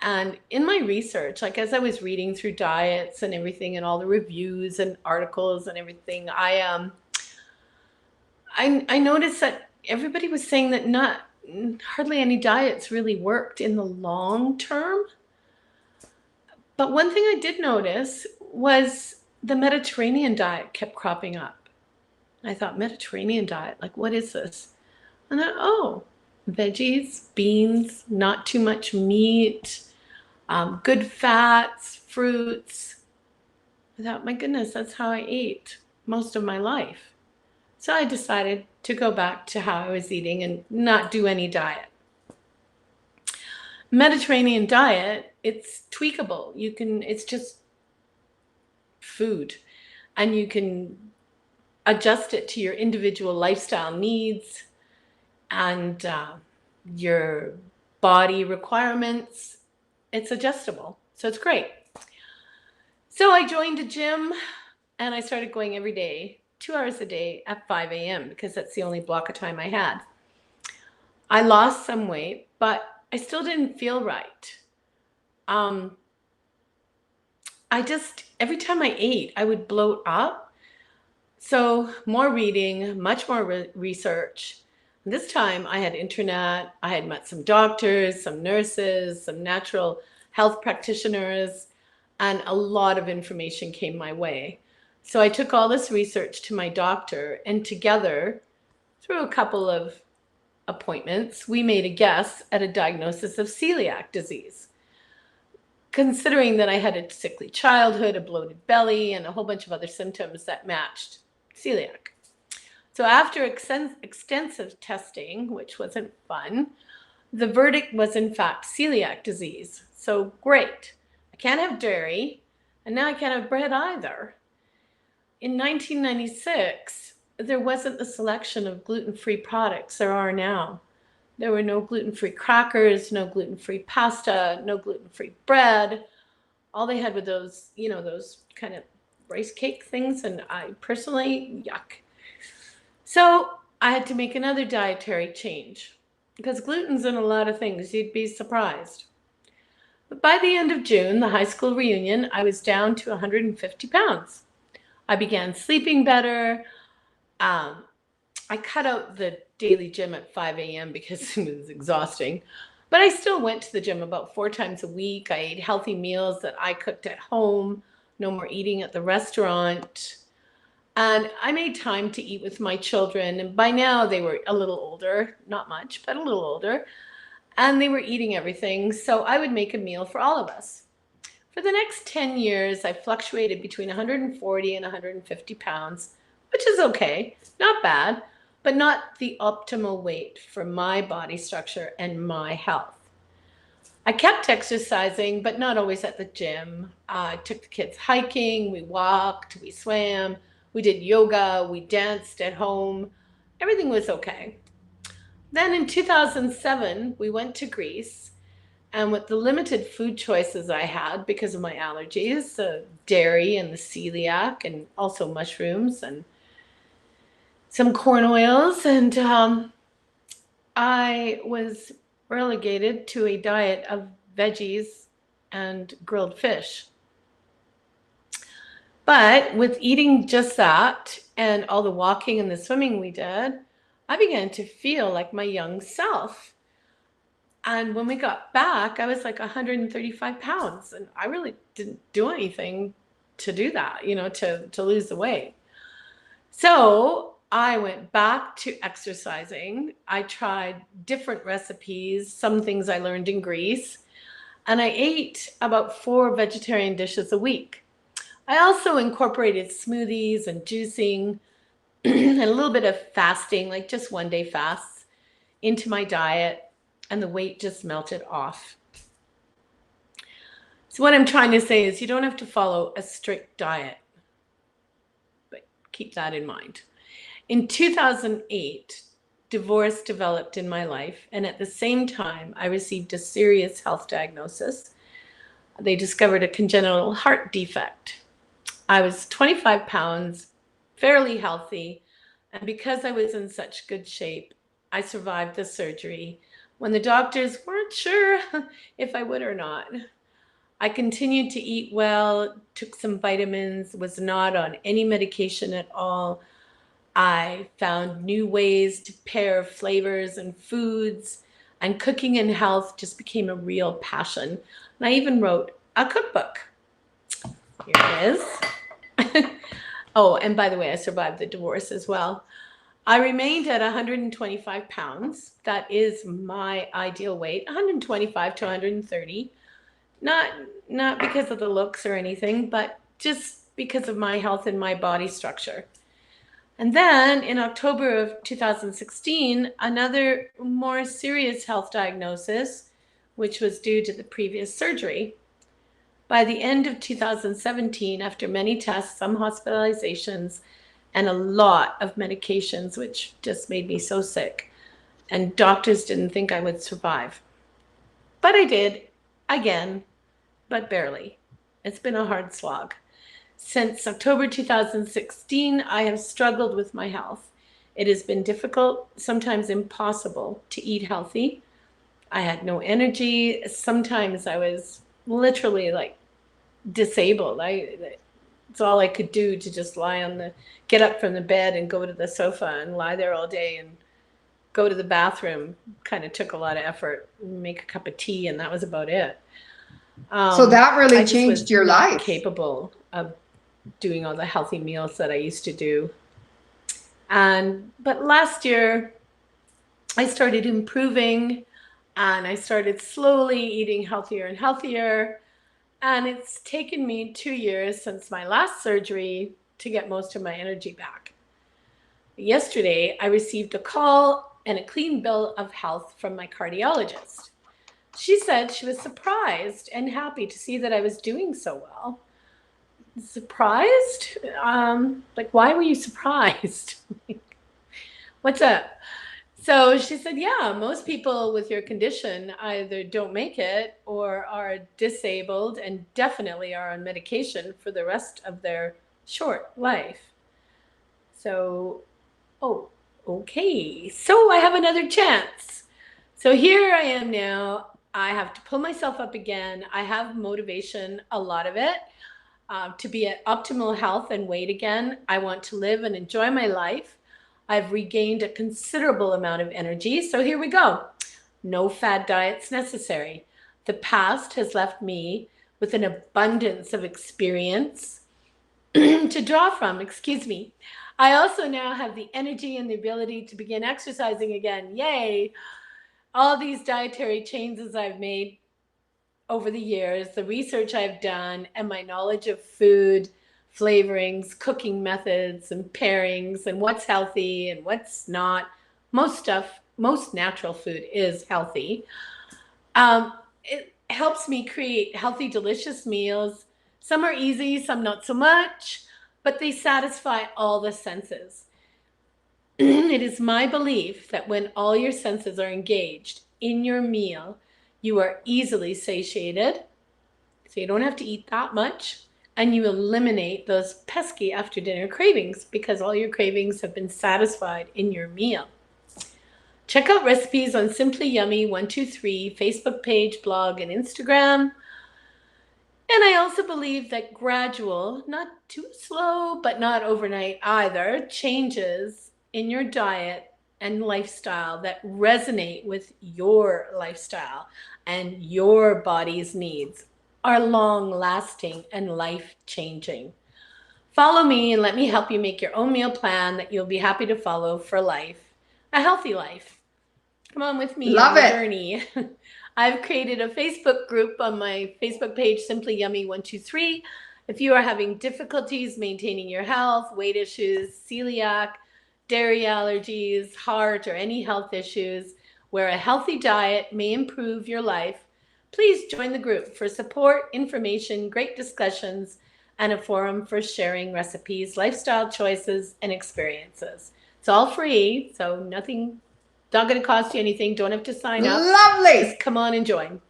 And in my research, like as I was reading through diets and everything and all the reviews and articles and everything, I noticed that everybody was saying that hardly any diets really worked in the long term. But one thing I did notice was the Mediterranean diet kept cropping up. I thought, Mediterranean diet, like what is this? And then, oh, veggies, beans, not too much meat, good fats, fruits. I thought, my goodness, that's how I ate most of my life. So I decided to go back to how I was eating and not do any diet. Mediterranean diet, it's tweakable. It's just food, and you can adjust it to your individual lifestyle needs and your body requirements. It's adjustable, so it's great. So I joined a gym and I started going every day, 2 hours a day at 5 a.m. because that's the only block of time I had. I lost some weight, but I still didn't feel right. Every time I ate, I would bloat up. So more reading, much more research. This time I had internet, I had met some doctors, some nurses, some natural health practitioners, and a lot of information came my way. So I took all this research to my doctor, and together, through a couple of appointments, we made a guess at a diagnosis of celiac disease. Considering that I had a sickly childhood, a bloated belly, and a whole bunch of other symptoms that matched celiac. So after extensive testing, which wasn't fun, the verdict was in fact celiac disease. So great, I can't have dairy, and now I can't have bread either. In 1996, there wasn't the selection of gluten-free products there are now. There were no gluten-free crackers, no gluten-free pasta, no gluten-free bread. All they had were those, those kind of rice cake things, and I personally, yuck. So I had to make another dietary change because gluten's in a lot of things. You'd be surprised. But by the end of June, the high school reunion, I was down to 150 pounds. I began sleeping better. I cut out the daily gym at 5 a.m. because it was exhausting, but I still went to the gym about 4 times a week. I ate healthy meals that I cooked at home, no more eating at the restaurant. And I made time to eat with my children. And by now they were a little older, not much, but a little older. And they were eating everything. So I would make a meal for all of us. For the next 10 years, I fluctuated between 140 and 150 pounds, which is okay, not bad, but not the optimal weight for my body structure and my health. I kept exercising, but not always at the gym. I took the kids hiking, we walked, we swam, we did yoga, we danced at home. Everything was okay. Then in 2007, we went to Greece, and with the limited food choices I had because of my allergies, the dairy and the celiac, and also mushrooms and some corn oils, and I was relegated to a diet of veggies and grilled fish. But with eating just that and all the walking and the swimming we did, I began to feel like my young self. And when we got back, I was like 135 pounds, and I really didn't do anything to do that, to lose the weight. So I went back to exercising. I tried different recipes, some things I learned in Greece, and I ate about 4 vegetarian dishes a week. I also incorporated smoothies and juicing and a little bit of fasting, like just 1-day fasts, into my diet, and the weight just melted off. So what I'm trying to say is you don't have to follow a strict diet, but keep that in mind. In 2008, divorce developed in my life, and at the same time, I received a serious health diagnosis. They discovered a congenital heart defect. I was 25 pounds, fairly healthy, and because I was in such good shape, I survived the surgery when the doctors weren't sure if I would or not. I continued to eat well, took some vitamins, was not on any medication at all. I found new ways to pair flavors and foods, and cooking and health just became a real passion. And I even wrote a cookbook. Here it is. Oh, and by the way, I survived the divorce as well. I remained at 125 pounds. That is my ideal weight, 125 to 130. Not because of the looks or anything, but just because of my health and my body structure. And then in October of 2016, another more serious health diagnosis, which was due to the previous surgery. By the end of 2017, after many tests, some hospitalizations, and a lot of medications, which just made me so sick, and doctors didn't think I would survive. But I did, again, but barely. It's been a hard slog. Since October 2016, I have struggled with my health. It has been difficult, sometimes impossible, to eat healthy. I had no energy. Sometimes I was literally like disabled. It's all I could do to just get up from the bed and go to the sofa and lie there all day and go to the bathroom. Kind of took a lot of effort, make a cup of tea, and that was about it. So that really I just changed was your not life. capable of doing all the healthy meals that I used to do. But last year I started improving, and I started slowly eating healthier and healthier. And it's taken me 2 years since my last surgery to get most of my energy back. Yesterday, I received a call and a clean bill of health from my cardiologist. She said she was surprised and happy to see that I was doing so well. Surprised? Like, why were you surprised? What's up? So she said, yeah, most people with your condition either don't make it or are disabled and definitely are on medication for the rest of their short life. So, oh, okay. So I have another chance. So here I am now. I have to pull myself up again. I have motivation, a lot of it, to be at optimal health and weight again. I want to live and enjoy my life. I've regained a considerable amount of energy. So here we go. No fad diets necessary. The past has left me with an abundance of experience to draw from, excuse me. I also now have the energy and the ability to begin exercising again. Yay! All these dietary changes I've made over the years, the research I've done, and my knowledge of food, flavorings, cooking methods, and pairings, and what's healthy and what's not. Most natural food is healthy. It helps me create healthy, delicious meals. Some are easy, some not so much, but they satisfy all the senses. It is my belief that when all your senses are engaged in your meal, you are easily satiated, so you don't have to eat that much, and you eliminate those pesky after dinner cravings because all your cravings have been satisfied in your meal. Check out recipes on Simply Yummy 123 Facebook page, blog, and Instagram. And I also believe that gradual, not too slow, but not overnight either, changes in your diet and lifestyle that resonate with your lifestyle and your body's needs are long-lasting and life-changing. Follow me and let me help you make your own meal plan that you'll be happy to follow for life, a healthy life. Come on with me on the journey. I've created a Facebook group on my Facebook page, Simply Yummy 123. If you are having difficulties maintaining your health, weight issues, celiac, dairy allergies, heart, or any health issues where a healthy diet may improve your life, please join the group for support, information, great discussions, and a forum for sharing recipes, lifestyle choices, and experiences. It's all free, so nothing, not going to cost you anything. Don't have to sign up. Lovely. Just come on and join.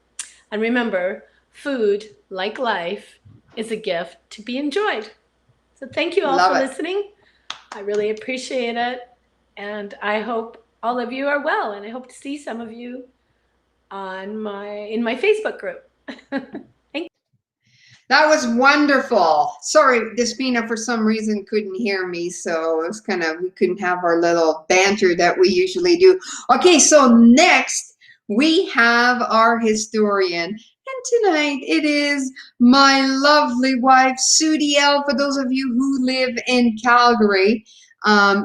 And remember, food, like life, is a gift to be enjoyed. So thank you all for listening. I really appreciate it. And I hope all of you are well. And I hope to see some of you in my Facebook group. Thank you. That was wonderful. Sorry, Despina for some reason couldn't hear me, so it was we couldn't have our little banter that we usually do. Okay, so next we have our historian, and tonight it is my lovely wife, Sue DL. For those of you who live in Calgary,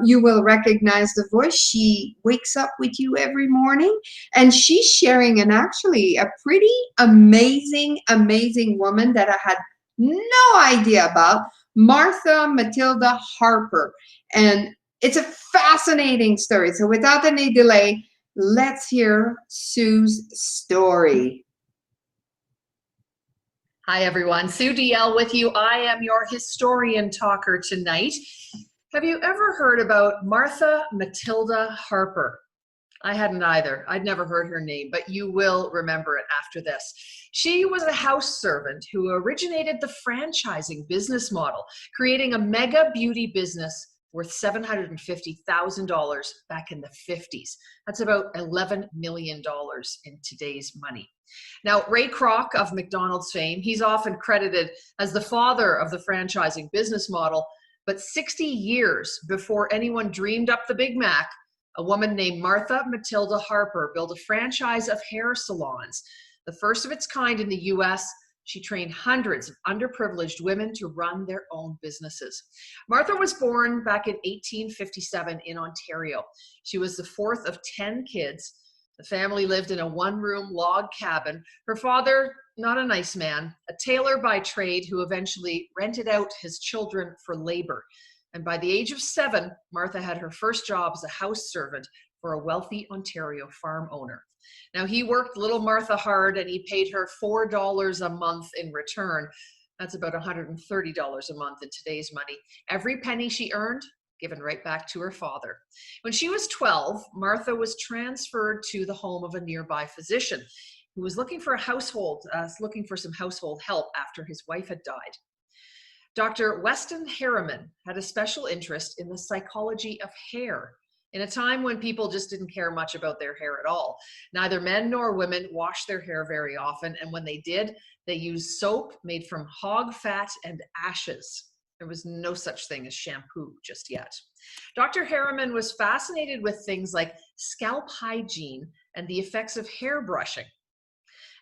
you will recognize the voice. She wakes up with you every morning, and she's sharing actually a pretty amazing woman that I had no idea about, Martha Matilda Harper. And it's a fascinating story. So without any delay, let's hear Sue's story. Hi, everyone. Sue DL with you. I am your historian talker tonight. Have you ever heard about Martha Matilda Harper? I hadn't either. I'd never heard her name, but you will remember it after this. She was a house servant who originated the franchising business model, creating a mega beauty business worth $750,000 back in the 50s. That's about $11 million in today's money. Now, Ray Kroc of McDonald's fame, he's often credited as the father of the franchising business model. But 60 years before anyone dreamed up the Big Mac, a woman named Martha Matilda Harper built a franchise of hair salons, the first of its kind in the US, She trained hundreds of underprivileged women to run their own businesses. Martha was born back in 1857 in Ontario. She was the fourth of 10 kids. The family lived in a one-room log cabin. Her father, not a nice man, a tailor by trade who eventually rented out his children for labor. And by the age of 7, Martha had her first job as a house servant for a wealthy Ontario farm owner. Now, he worked little Martha hard, and he paid her $4 a month in return. That's about $130 a month in today's money. Every penny she earned, given right back to her father. When she was 12, Martha was transferred to the home of a nearby physician who was looking for some household help after his wife had died. Dr. Weston Harriman had a special interest in the psychology of hair. In a time when people just didn't care much about their hair at all. Neither men nor women washed their hair very often, and when they did, they used soap made from hog fat and ashes. There was no such thing as shampoo just yet. Dr. Harriman was fascinated with things like scalp hygiene and the effects of hair brushing.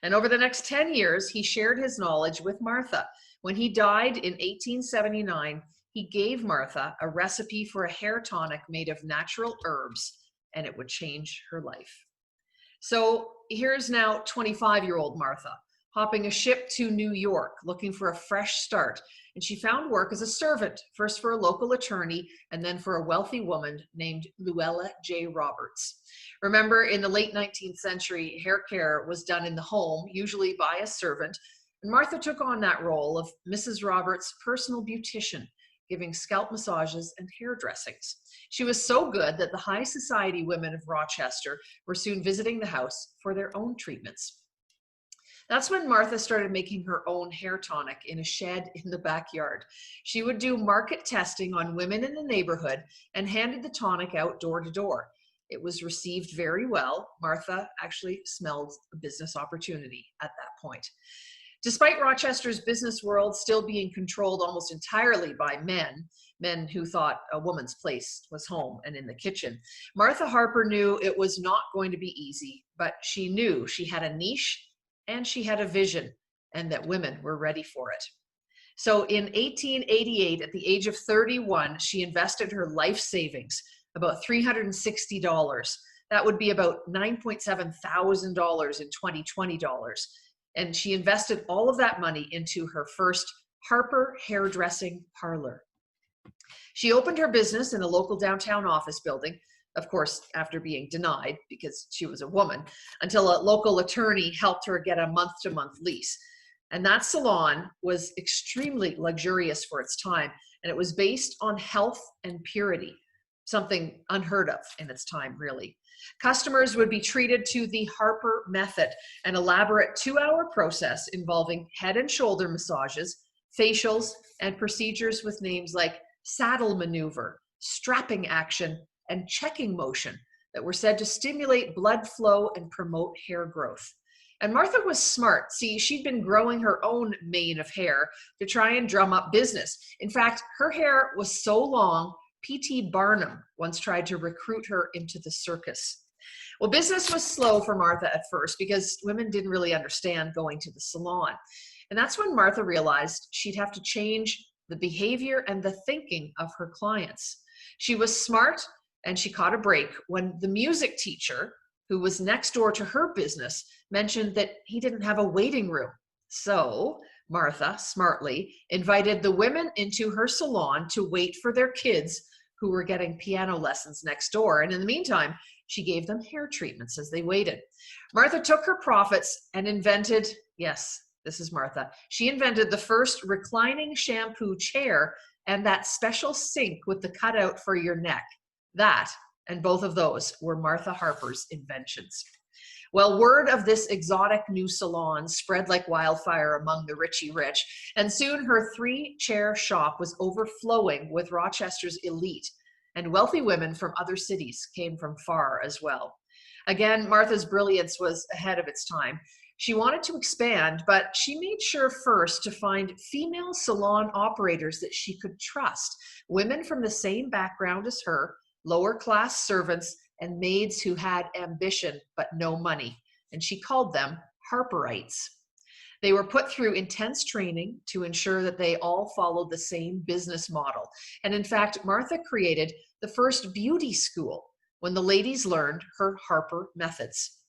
And over the next 10 years, he shared his knowledge with Martha. When he died in 1879, he gave Martha a recipe for a hair tonic made of natural herbs, and it would change her life. So here's now 25-year-old Martha, hopping a ship to New York, looking for a fresh start. And she found work as a servant, first for a local attorney, and then for a wealthy woman named Luella J. Roberts. Remember, in the late 19th century, hair care was done in the home, usually by a servant. And Martha took on that role of Mrs. Roberts' personal beautician, giving scalp massages and hair dressings. She was so good that the high society women of Rochester were soon visiting the house for their own treatments. That's when Martha started making her own hair tonic in a shed in the backyard. She would do market testing on women in the neighborhood and handed the tonic out door to door. It was received very well. Martha actually smelled a business opportunity at that point. Despite Rochester's business world still being controlled almost entirely by men who thought a woman's place was home and in the kitchen, Martha Harper knew it was not going to be easy, but she knew she had a niche and she had a vision, and that women were ready for it. So in 1888, at the age of 31, she invested her life savings, about $360. That would be about $9,700 in 2020 dollars. And she invested all of that money into her first Harper hairdressing parlor. She opened her business in a local downtown office building, of course, after being denied because she was a woman, until a local attorney helped her get a month-to-month lease. And that salon was extremely luxurious for its time, and it was based on health and purity, something unheard of in its time, really. Customers would be treated to the Harper method, an elaborate 2-hour process involving head and shoulder massages, facials, and procedures with names like saddle maneuver, strapping action, and checking motion that were said to stimulate blood flow and promote hair growth. And Martha was smart. See, she'd been growing her own mane of hair to try and drum up business. In fact, her hair was so long, P.T. Barnum once tried to recruit her into the circus. Well, business was slow for Martha at first because women didn't really understand going to the salon. And that's when Martha realized she'd have to change the behavior and the thinking of her clients. She was smart, and she caught a break when the music teacher, who was next door to her business, mentioned that he didn't have a waiting room. So Martha, smartly, invited the women into her salon to wait for their kids who were getting piano lessons next door. And in the meantime, she gave them hair treatments as they waited. Martha took her profits and invented, yes, this is Martha, she invented the first reclining shampoo chair and that special sink with the cutout for your neck. That, and both of those, were Martha Harper's inventions. Well, word of this exotic new salon spread like wildfire among the Richie Rich, and soon her 3-chair shop was overflowing with Rochester's elite, and wealthy women from other cities came from far as well. Again, Martha's brilliance was ahead of its time. She wanted to expand, but she made sure first to find female salon operators that she could trust, women from the same background as her, lower-class servants, and maids who had ambition but no money, and she called them Harperites. They were put through intense training to ensure that they all followed the same business model. And in fact, Martha created the first beauty school when the ladies learned her Harper methods.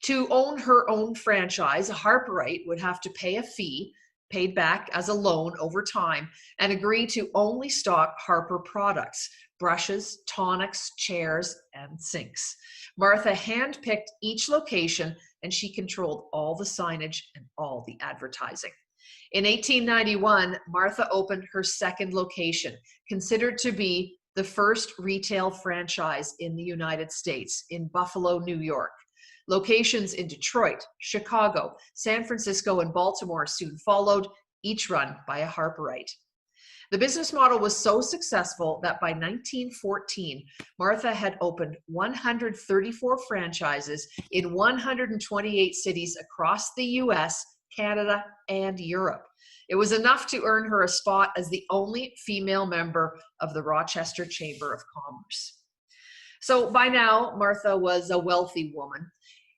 To own her own franchise, a Harperite would have to pay a fee paid back as a loan over time and agree to only stock Harper products, brushes, tonics, chairs, and sinks. Martha handpicked each location and she controlled all the signage and all the advertising. In 1891, Martha opened her second location, considered to be the first retail franchise in the United States, in Buffalo, New York. Locations in Detroit, Chicago, San Francisco, and Baltimore soon followed, each run by a Harperite. The business model was so successful that by 1914, Martha had opened 134 franchises in 128 cities across the US, Canada, and Europe. It was enough to earn her a spot as the only female member of the Rochester Chamber of Commerce. So by now, Martha was a wealthy woman.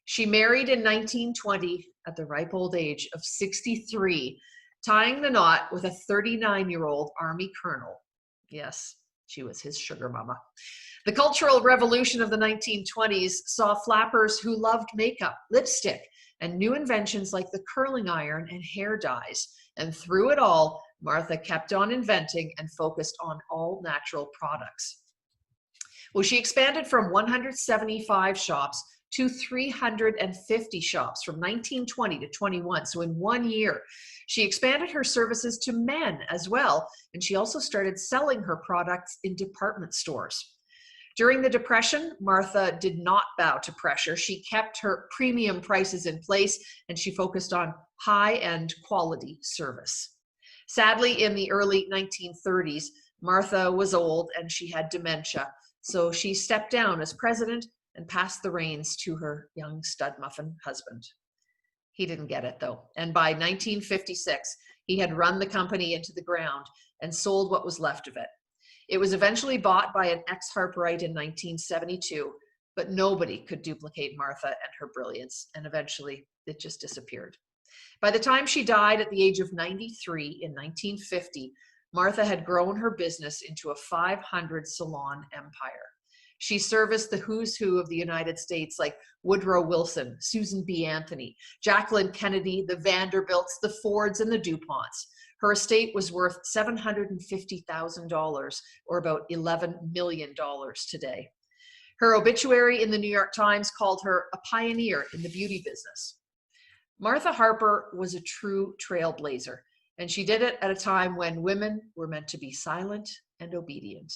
She married in 1920 at the ripe old age of 63, tying the knot with a 39-year-old Army colonel. Yes, she was his sugar mama. The Cultural Revolution of the 1920s saw flappers who loved makeup, lipstick, and new inventions like the curling iron and hair dyes. And through it all, Martha kept on inventing and focused on all natural products. Well, she expanded from 175 shops to 350 shops from 1920 to 21. So in 1 year, she expanded her services to men as well. And she also started selling her products in department stores. During the Depression, Martha did not bow to pressure. She kept her premium prices in place and she focused on high-end quality service. Sadly, in the early 1930s, Martha was old and she had dementia. So she stepped down as president and passed the reins to her young stud muffin husband. He didn't get it though. And by 1956, he had run the company into the ground and sold what was left of it. It was eventually bought by an ex-Harperite in 1972, but nobody could duplicate Martha and her brilliance, and eventually it just disappeared. By the time she died at the age of 93 in 1950, Martha had grown her business into a 500 salon empire. She serviced the who's who of the United States like Woodrow Wilson, Susan B. Anthony, Jacqueline Kennedy, the Vanderbilts, the Fords, and the DuPonts. Her estate was worth $750,000, or about $11 million today. Her obituary in the New York Times called her a pioneer in the beauty business. Martha Harper was a true trailblazer, and she did it at a time when women were meant to be silent and obedient.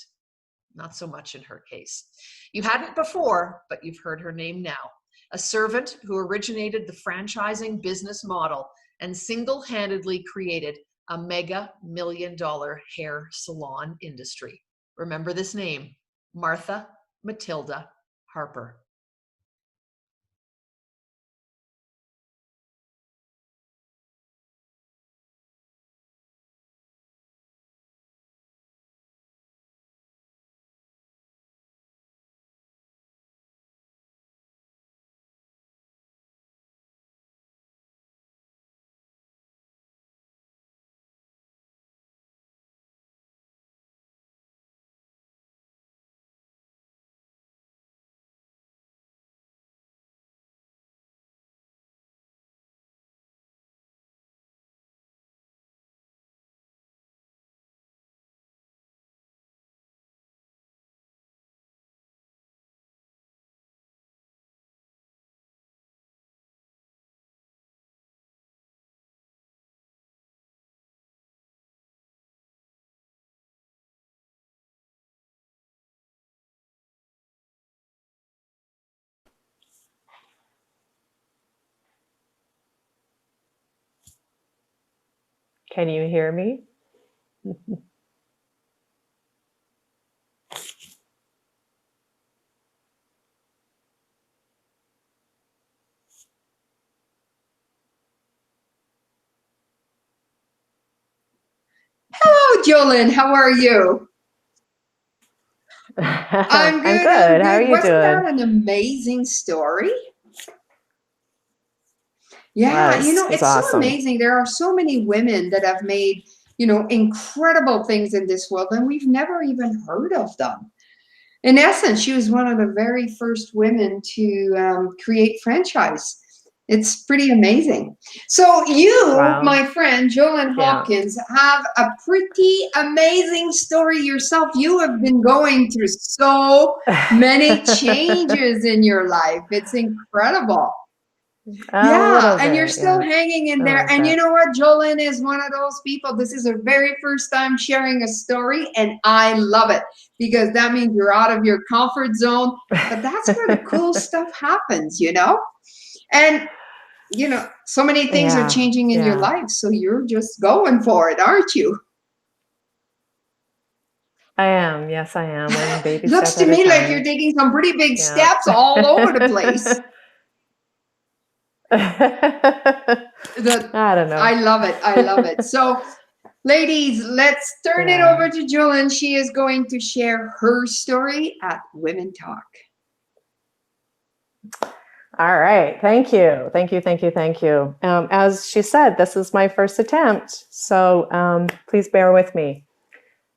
Not so much in her case. You hadn't before, but you've heard her name now. A servant who originated the franchising business model and single-handedly created a mega million-dollar hair salon industry. Remember this name, Martha Matilda Harper. Can you hear me? Hello, Jolyn. How are you? I'm good. I'm good. How are you Wasn't doing? that an amazing story? Yeah, was it's so awesome. amazing. There are so many women that have made, incredible things in this world, and we've never even heard of them. In essence, she was one of the very first women to create franchise. It's pretty amazing. So you, Wow. my friend Jolyn Yeah. Hawkins, have a pretty amazing story yourself. You have been going through so many changes in your life. It's incredible. Yeah, and you're still hanging in there. And you know what? Jolyn is one of those people. This is her very first time sharing a story, and I love it because that means you're out of your comfort zone. But that's where the cool stuff happens, And, so many things are changing in your life. So you're just going for it, aren't you? I am. Yes, I am. One baby Looks step to at a me like time. you're taking some pretty big steps all over the place. I don't know. I love it. I love it. So, ladies, let's turn it over to Jolyn. She is going to share her story at Women Talk. All right. Thank you. Thank you. Thank you. Thank you. As she said, this is my first attempt. So please bear with me.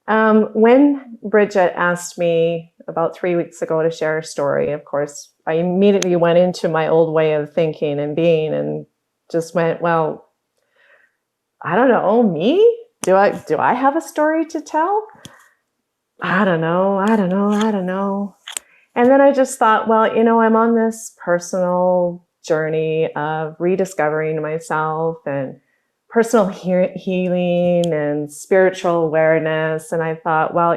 When Bridget asked me about 3 weeks ago to share a story, of course, I immediately went into my old way of thinking and being and just went, well, I don't know, me? Do I have a story to tell? I don't know. And then I just thought, well, I'm on this personal journey of rediscovering myself and personal healing and spiritual awareness. And I thought, well,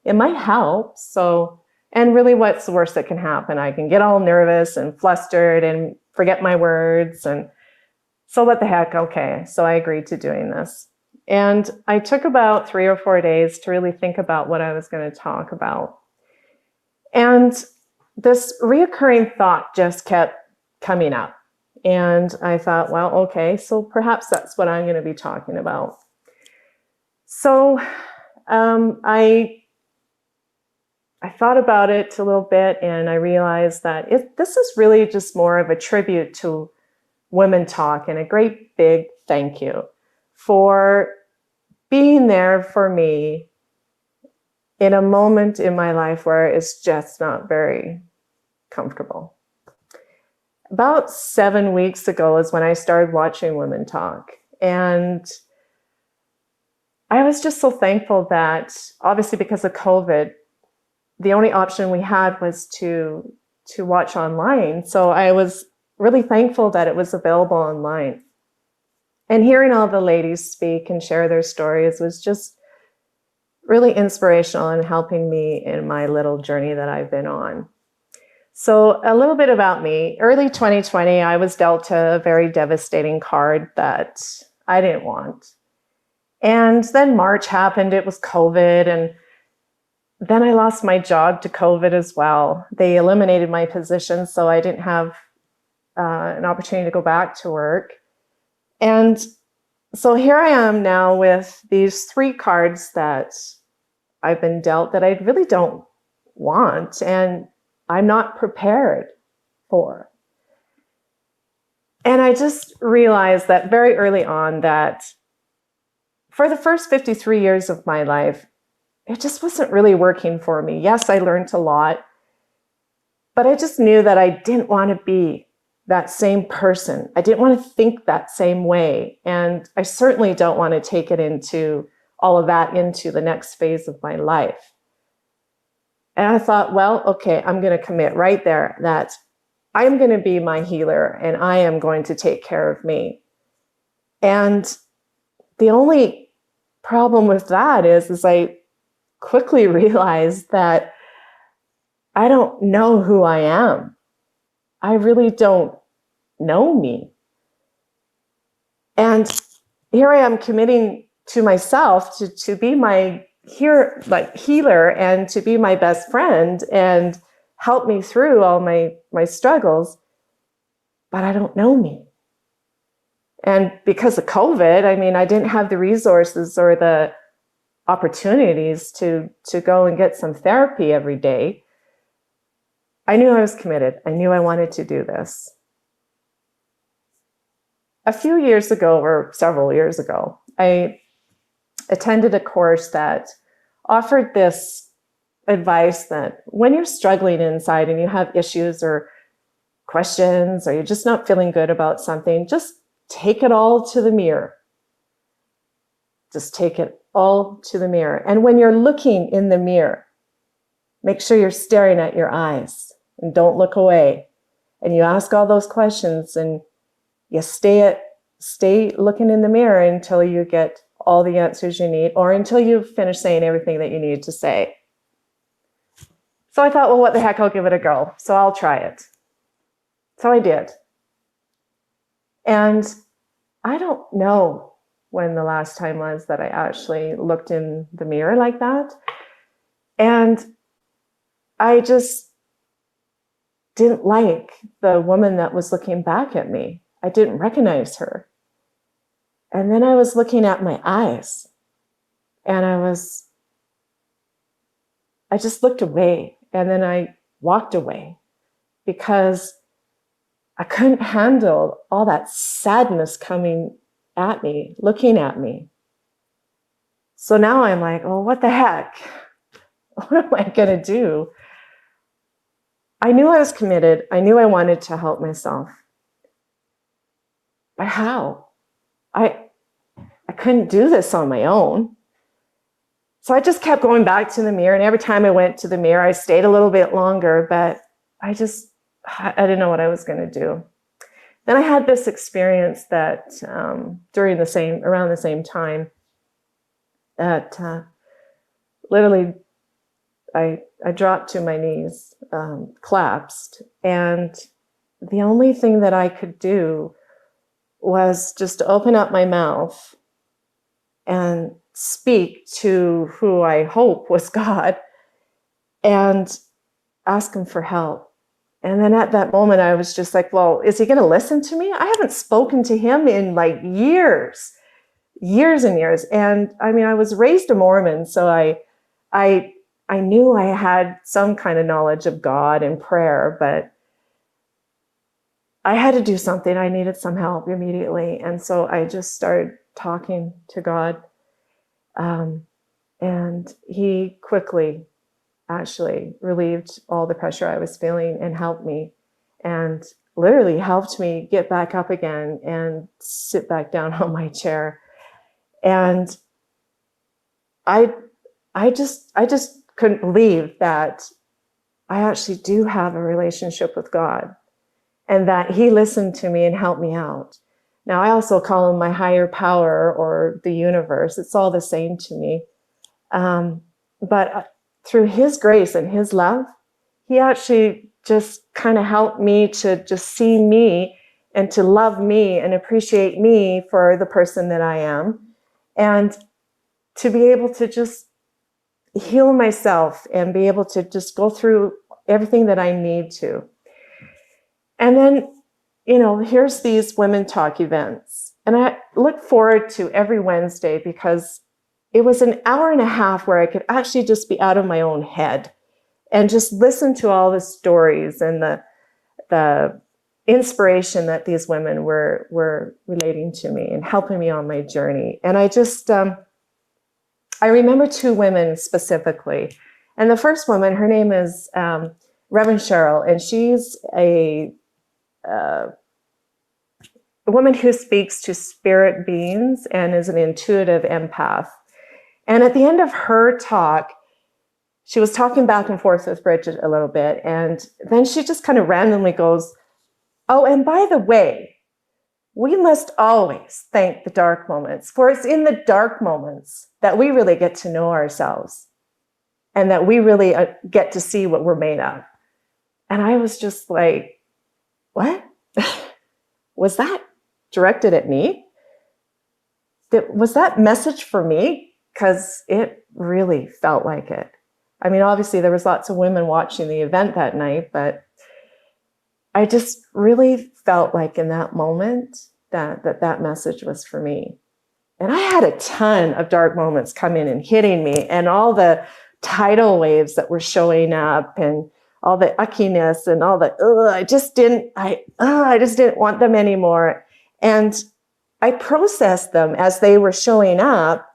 it might help. So, and really what's the worst that can happen? I can get all nervous and flustered and forget my words. And so what the heck? Okay. So I agreed to doing this. And I took about 3 or 4 days to really think about what I was going to talk about. And this reoccurring thought just kept coming up. And I thought, well, okay, so perhaps that's what I'm going to be talking about. So I thought about it a little bit, and I realized that this is really just more of a tribute to Women Talk and a great big thank you for being there for me in a moment in my life where it's just not very comfortable. About 7 weeks ago is when I started watching Women Talk. And I was just so thankful that, obviously because of COVID, the only option we had was to watch online. So I was really thankful that it was available online. And hearing all the ladies speak and share their stories was just really inspirational and helping me in my little journey that I've been on. So a little bit about me. Early 2020, I was dealt a very devastating card that I didn't want. And then March happened, it was COVID, and then I lost my job to COVID as well. They eliminated my position, so I didn't have an opportunity to go back to work. And so here I am now with these 3 cards that I've been dealt that I really don't want and I'm not prepared for. And I just realized that very early on that for the first 53 years of my life, it just wasn't really working for me. Yes, I learned a lot, but I just knew that I didn't want to be that same person. I didn't want to think that same way. And I certainly don't want to take it into all of that into the next phase of my life. And I thought, well, okay, I'm going to commit right there that I'm going to be my healer and I am going to take care of me. And the only problem with that is I quickly realized that I don't know who I am. I really don't know me. And here I am committing to myself to be my healer and to be my best friend and help me through all my struggles, but I don't know me. And because of COVID, I didn't have the resources or the opportunities to go and get some therapy every day. I knew I was committed. I knew I wanted to do this. a few years ago, or several years ago, I attended a course that offered this advice that when you're struggling inside and you have issues or questions, or you're just not feeling good about something, just take it all to the mirror. Just take it all to the mirror. And when you're looking in the mirror, make sure you're staring at your eyes and don't look away. And you ask all those questions and you stay looking in the mirror until you get all the answers you need, or until you finish saying everything that you need to say. So I thought, well, what the heck, I'll give it a go. So I'll try it. So I did. And I don't know when the last time was that I actually looked in the mirror like that. And I just didn't like the woman that was looking back at me. I didn't recognize her. And then I was looking at my eyes, and I just looked away, and then I walked away because I couldn't handle all that sadness coming at me, looking at me. So now I'm like, oh, what the heck? What am I going to do? I knew I was committed. I knew I wanted to help myself. But how? I couldn't do this on my own. So I just kept going back to the mirror. And every time I went to the mirror, I stayed a little bit longer, but I didn't know what I was going to do. Then I had this experience that around the same time that literally I dropped to my knees, collapsed. And the only thing that I could do was just open up my mouth and speak to who I hope was God and ask him for help. And then at that moment, I was just like, well, is he going to listen to me? I haven't spoken to him in like years and years. And I mean, I was raised a Mormon, so I knew I had some kind of knowledge of God and prayer, but I had to do something. I needed some help immediately. And so I just started talking to God. And he quickly actually relieved all the pressure I was feeling and helped me, and literally helped me get back up again and sit back down on my chair. And I just couldn't believe that I actually do have a relationship with God, and that he listened to me and helped me out. Now, I also call him my higher power or the universe. It's all the same to me. But through his grace and his love, he actually just kind of helped me to just see me and to love me and appreciate me for the person that I am, and to be able to just heal myself and be able to just go through everything that I need to. And then, here's these Women Talk events. And I look forward to every Wednesday because it was an hour and a half where I could actually just be out of my own head and just listen to all the stories and the inspiration that these women were relating to me and helping me on my journey. And I just, I remember two women specifically. And the first woman, her name is Reverend Cheryl, and she's a woman who speaks to spirit beings and is an intuitive empath. And at the end of her talk, she was talking back and forth with Bridget a little bit. And then she just kind of randomly goes, oh, and by the way, we must always thank the dark moments, for it's in the dark moments that we really get to know ourselves and that we really get to see what we're made of. And I was just like, what? Was that directed at me? Was that message for me? Because it really felt like it. I mean, obviously there was lots of women watching the event that night, but I just really felt like in that moment that message was for me. And I had a ton of dark moments come in and hitting me, and all the tidal waves that were showing up and all the uckiness and all the, I just didn't want them anymore. And I processed them as they were showing up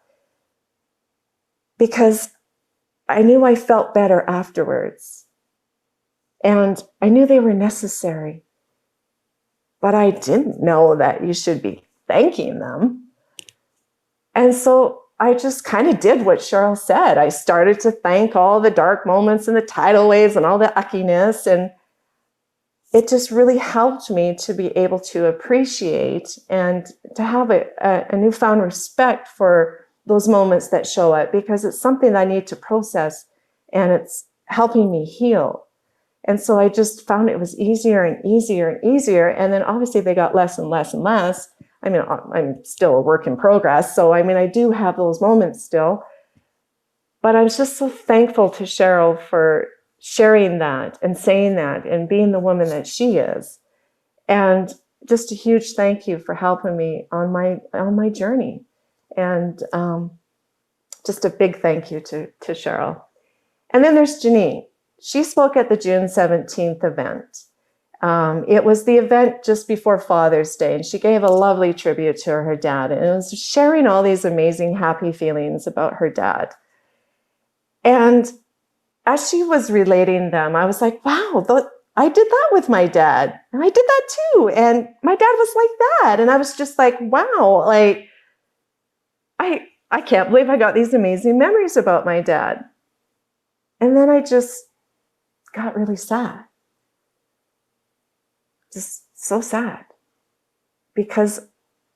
because I knew I felt better afterwards. And I knew they were necessary. But I didn't know that you should be thanking them. And so I just kind of did what Cheryl said. I started to thank all the dark moments and the tidal waves and all the uckiness. And it just really helped me to be able to appreciate and to have a newfound respect for those moments that show up, because it's something that I need to process and it's helping me heal. And so I just found it was easier and easier and easier. And then obviously they got less and less and less. I mean, I'm still a work in progress. So, I mean, I do have those moments still. But I was just so thankful to Cheryl for sharing that and saying that and being the woman that she is. And just a huge thank you for helping me on my journey. And just a big thank you to Cheryl. And then there's Janine. She spoke at the June 17th event. It was the event just before Father's Day, and she gave a lovely tribute to her dad. And it was sharing all these amazing, happy feelings about her dad. And as she was relating them, I was like, wow, I did that with my dad. And I did that too. And my dad was like that. And I was just like, wow, like, I can't believe I got these amazing memories about my dad. And then I just got really sad. Just so sad. Because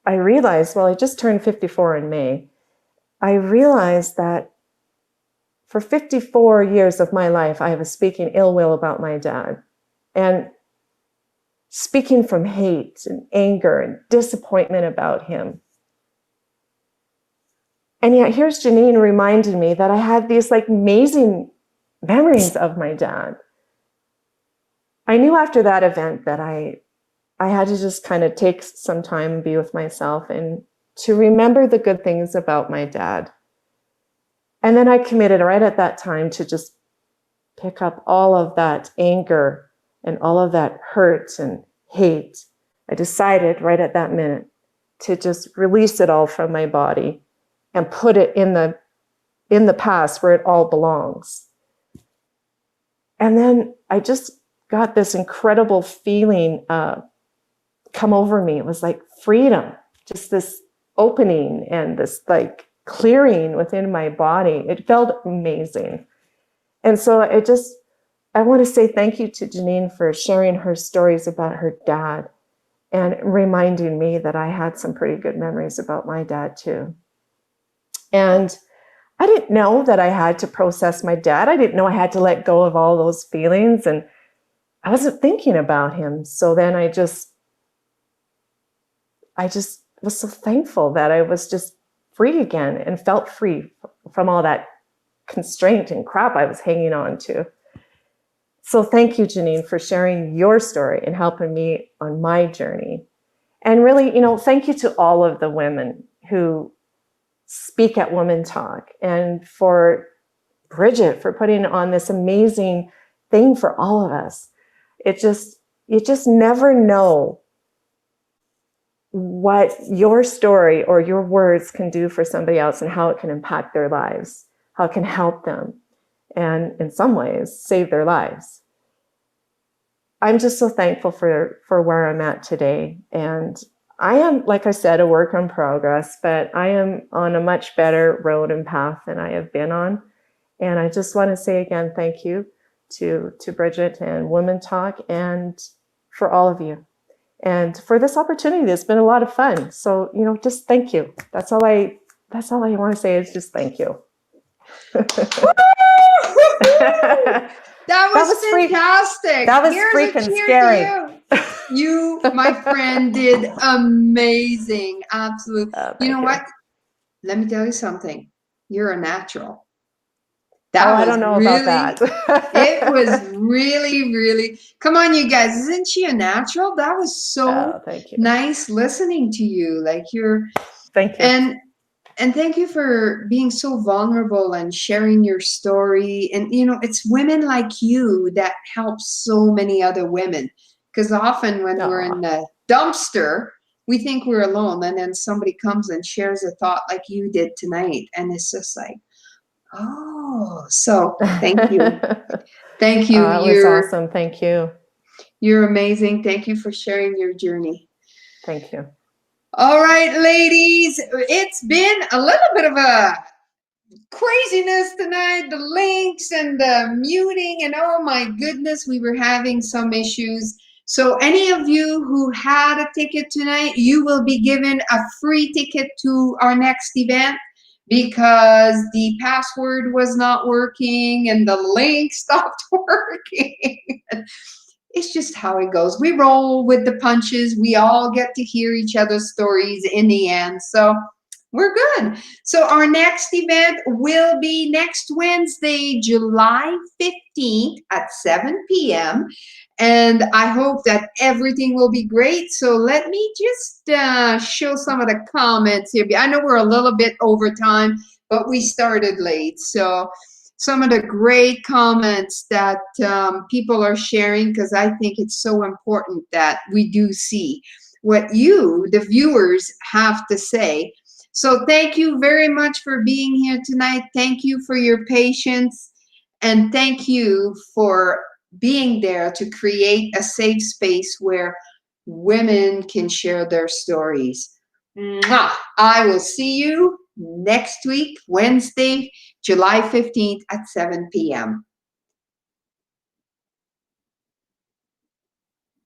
I realized, well, I just turned 54 in May. I realized that for 54 years of my life, I was speaking ill will about my dad. And speaking from hate and anger and disappointment about him. And yet here's Janine reminding me that I had these like amazing memories of my dad. I knew after that event that I had to just kind of take some time and be with myself and to remember the good things about my dad. And then I committed right at that time to just pick up all of that anger and all of that hurt and hate. I decided right at that minute to just release it all from my body and put it in the past where it all belongs. And then I just got this incredible feeling come over me. It was like freedom, just this opening and this like clearing within my body. It felt amazing. And so I want to say thank you to Janine for sharing her stories about her dad and reminding me that I had some pretty good memories about my dad too. And I didn't know that I had to process my dad. I didn't know I had to let go of all those feelings, and I wasn't thinking about him. So then I just was so thankful that I was just free again and felt free from all that constraint and crap I was hanging on to. So thank you, Janine, for sharing your story and helping me on my journey. And really, thank you to all of the women who speak at Women Talk, and for Bridget for putting on this amazing thing for all of us. You just never know what your story or your words can do for somebody else and how it can impact their lives, how it can help them, and in some ways save their lives. I'm just so thankful for where I'm at today. And I am, like I said, a work in progress, but I am on a much better road and path than I have been on. And I just want to say again, thank you to Bridget and Women Talk, and for all of you. And for this opportunity, it's been a lot of fun. So, just thank you. That's all I want to say is just thank you. That was fantastic. That was Here's freaking a cheer scary. to you. You, my friend, did amazing. Absolutely. You know what? Let me tell you something. You're a natural. I don't know about that. It was really, really. Come on, you guys. Isn't she a natural? That was so thank you. nice listening to you. Like Thank you. And thank you for being so vulnerable and sharing your story. And, it's women like you that help so many other women. Because often when we're in the dumpster, we think we're alone, and then somebody comes and shares a thought like you did tonight, and it's just like, oh, so thank you. Thank you. It was awesome. Thank you. You're amazing. Thank you for sharing your journey. Thank you. All right, ladies, it's been a little bit of a craziness tonight, the links and the muting, and oh my goodness, we were having some issues. So any of you who had a ticket tonight, you will be given a free ticket to our next event, because the password was not working and the link stopped working. It's just how it goes. We roll with the punches. We all get to hear each other's stories in the end. So we're good. So our next event will be next Wednesday, July 15th at 7 p.m. And I hope that everything will be great. So let me just show some of the comments here. I know we're a little bit over time, but we started late. So some of the great comments that people are sharing, because I think it's so important that we do see what you, the viewers, have to say. So thank you very much for being here tonight. Thank you for your patience. And thank you for being there to create a safe space where women can share their stories. Mwah! I will see you next week, Wednesday, July 15th at 7 p.m.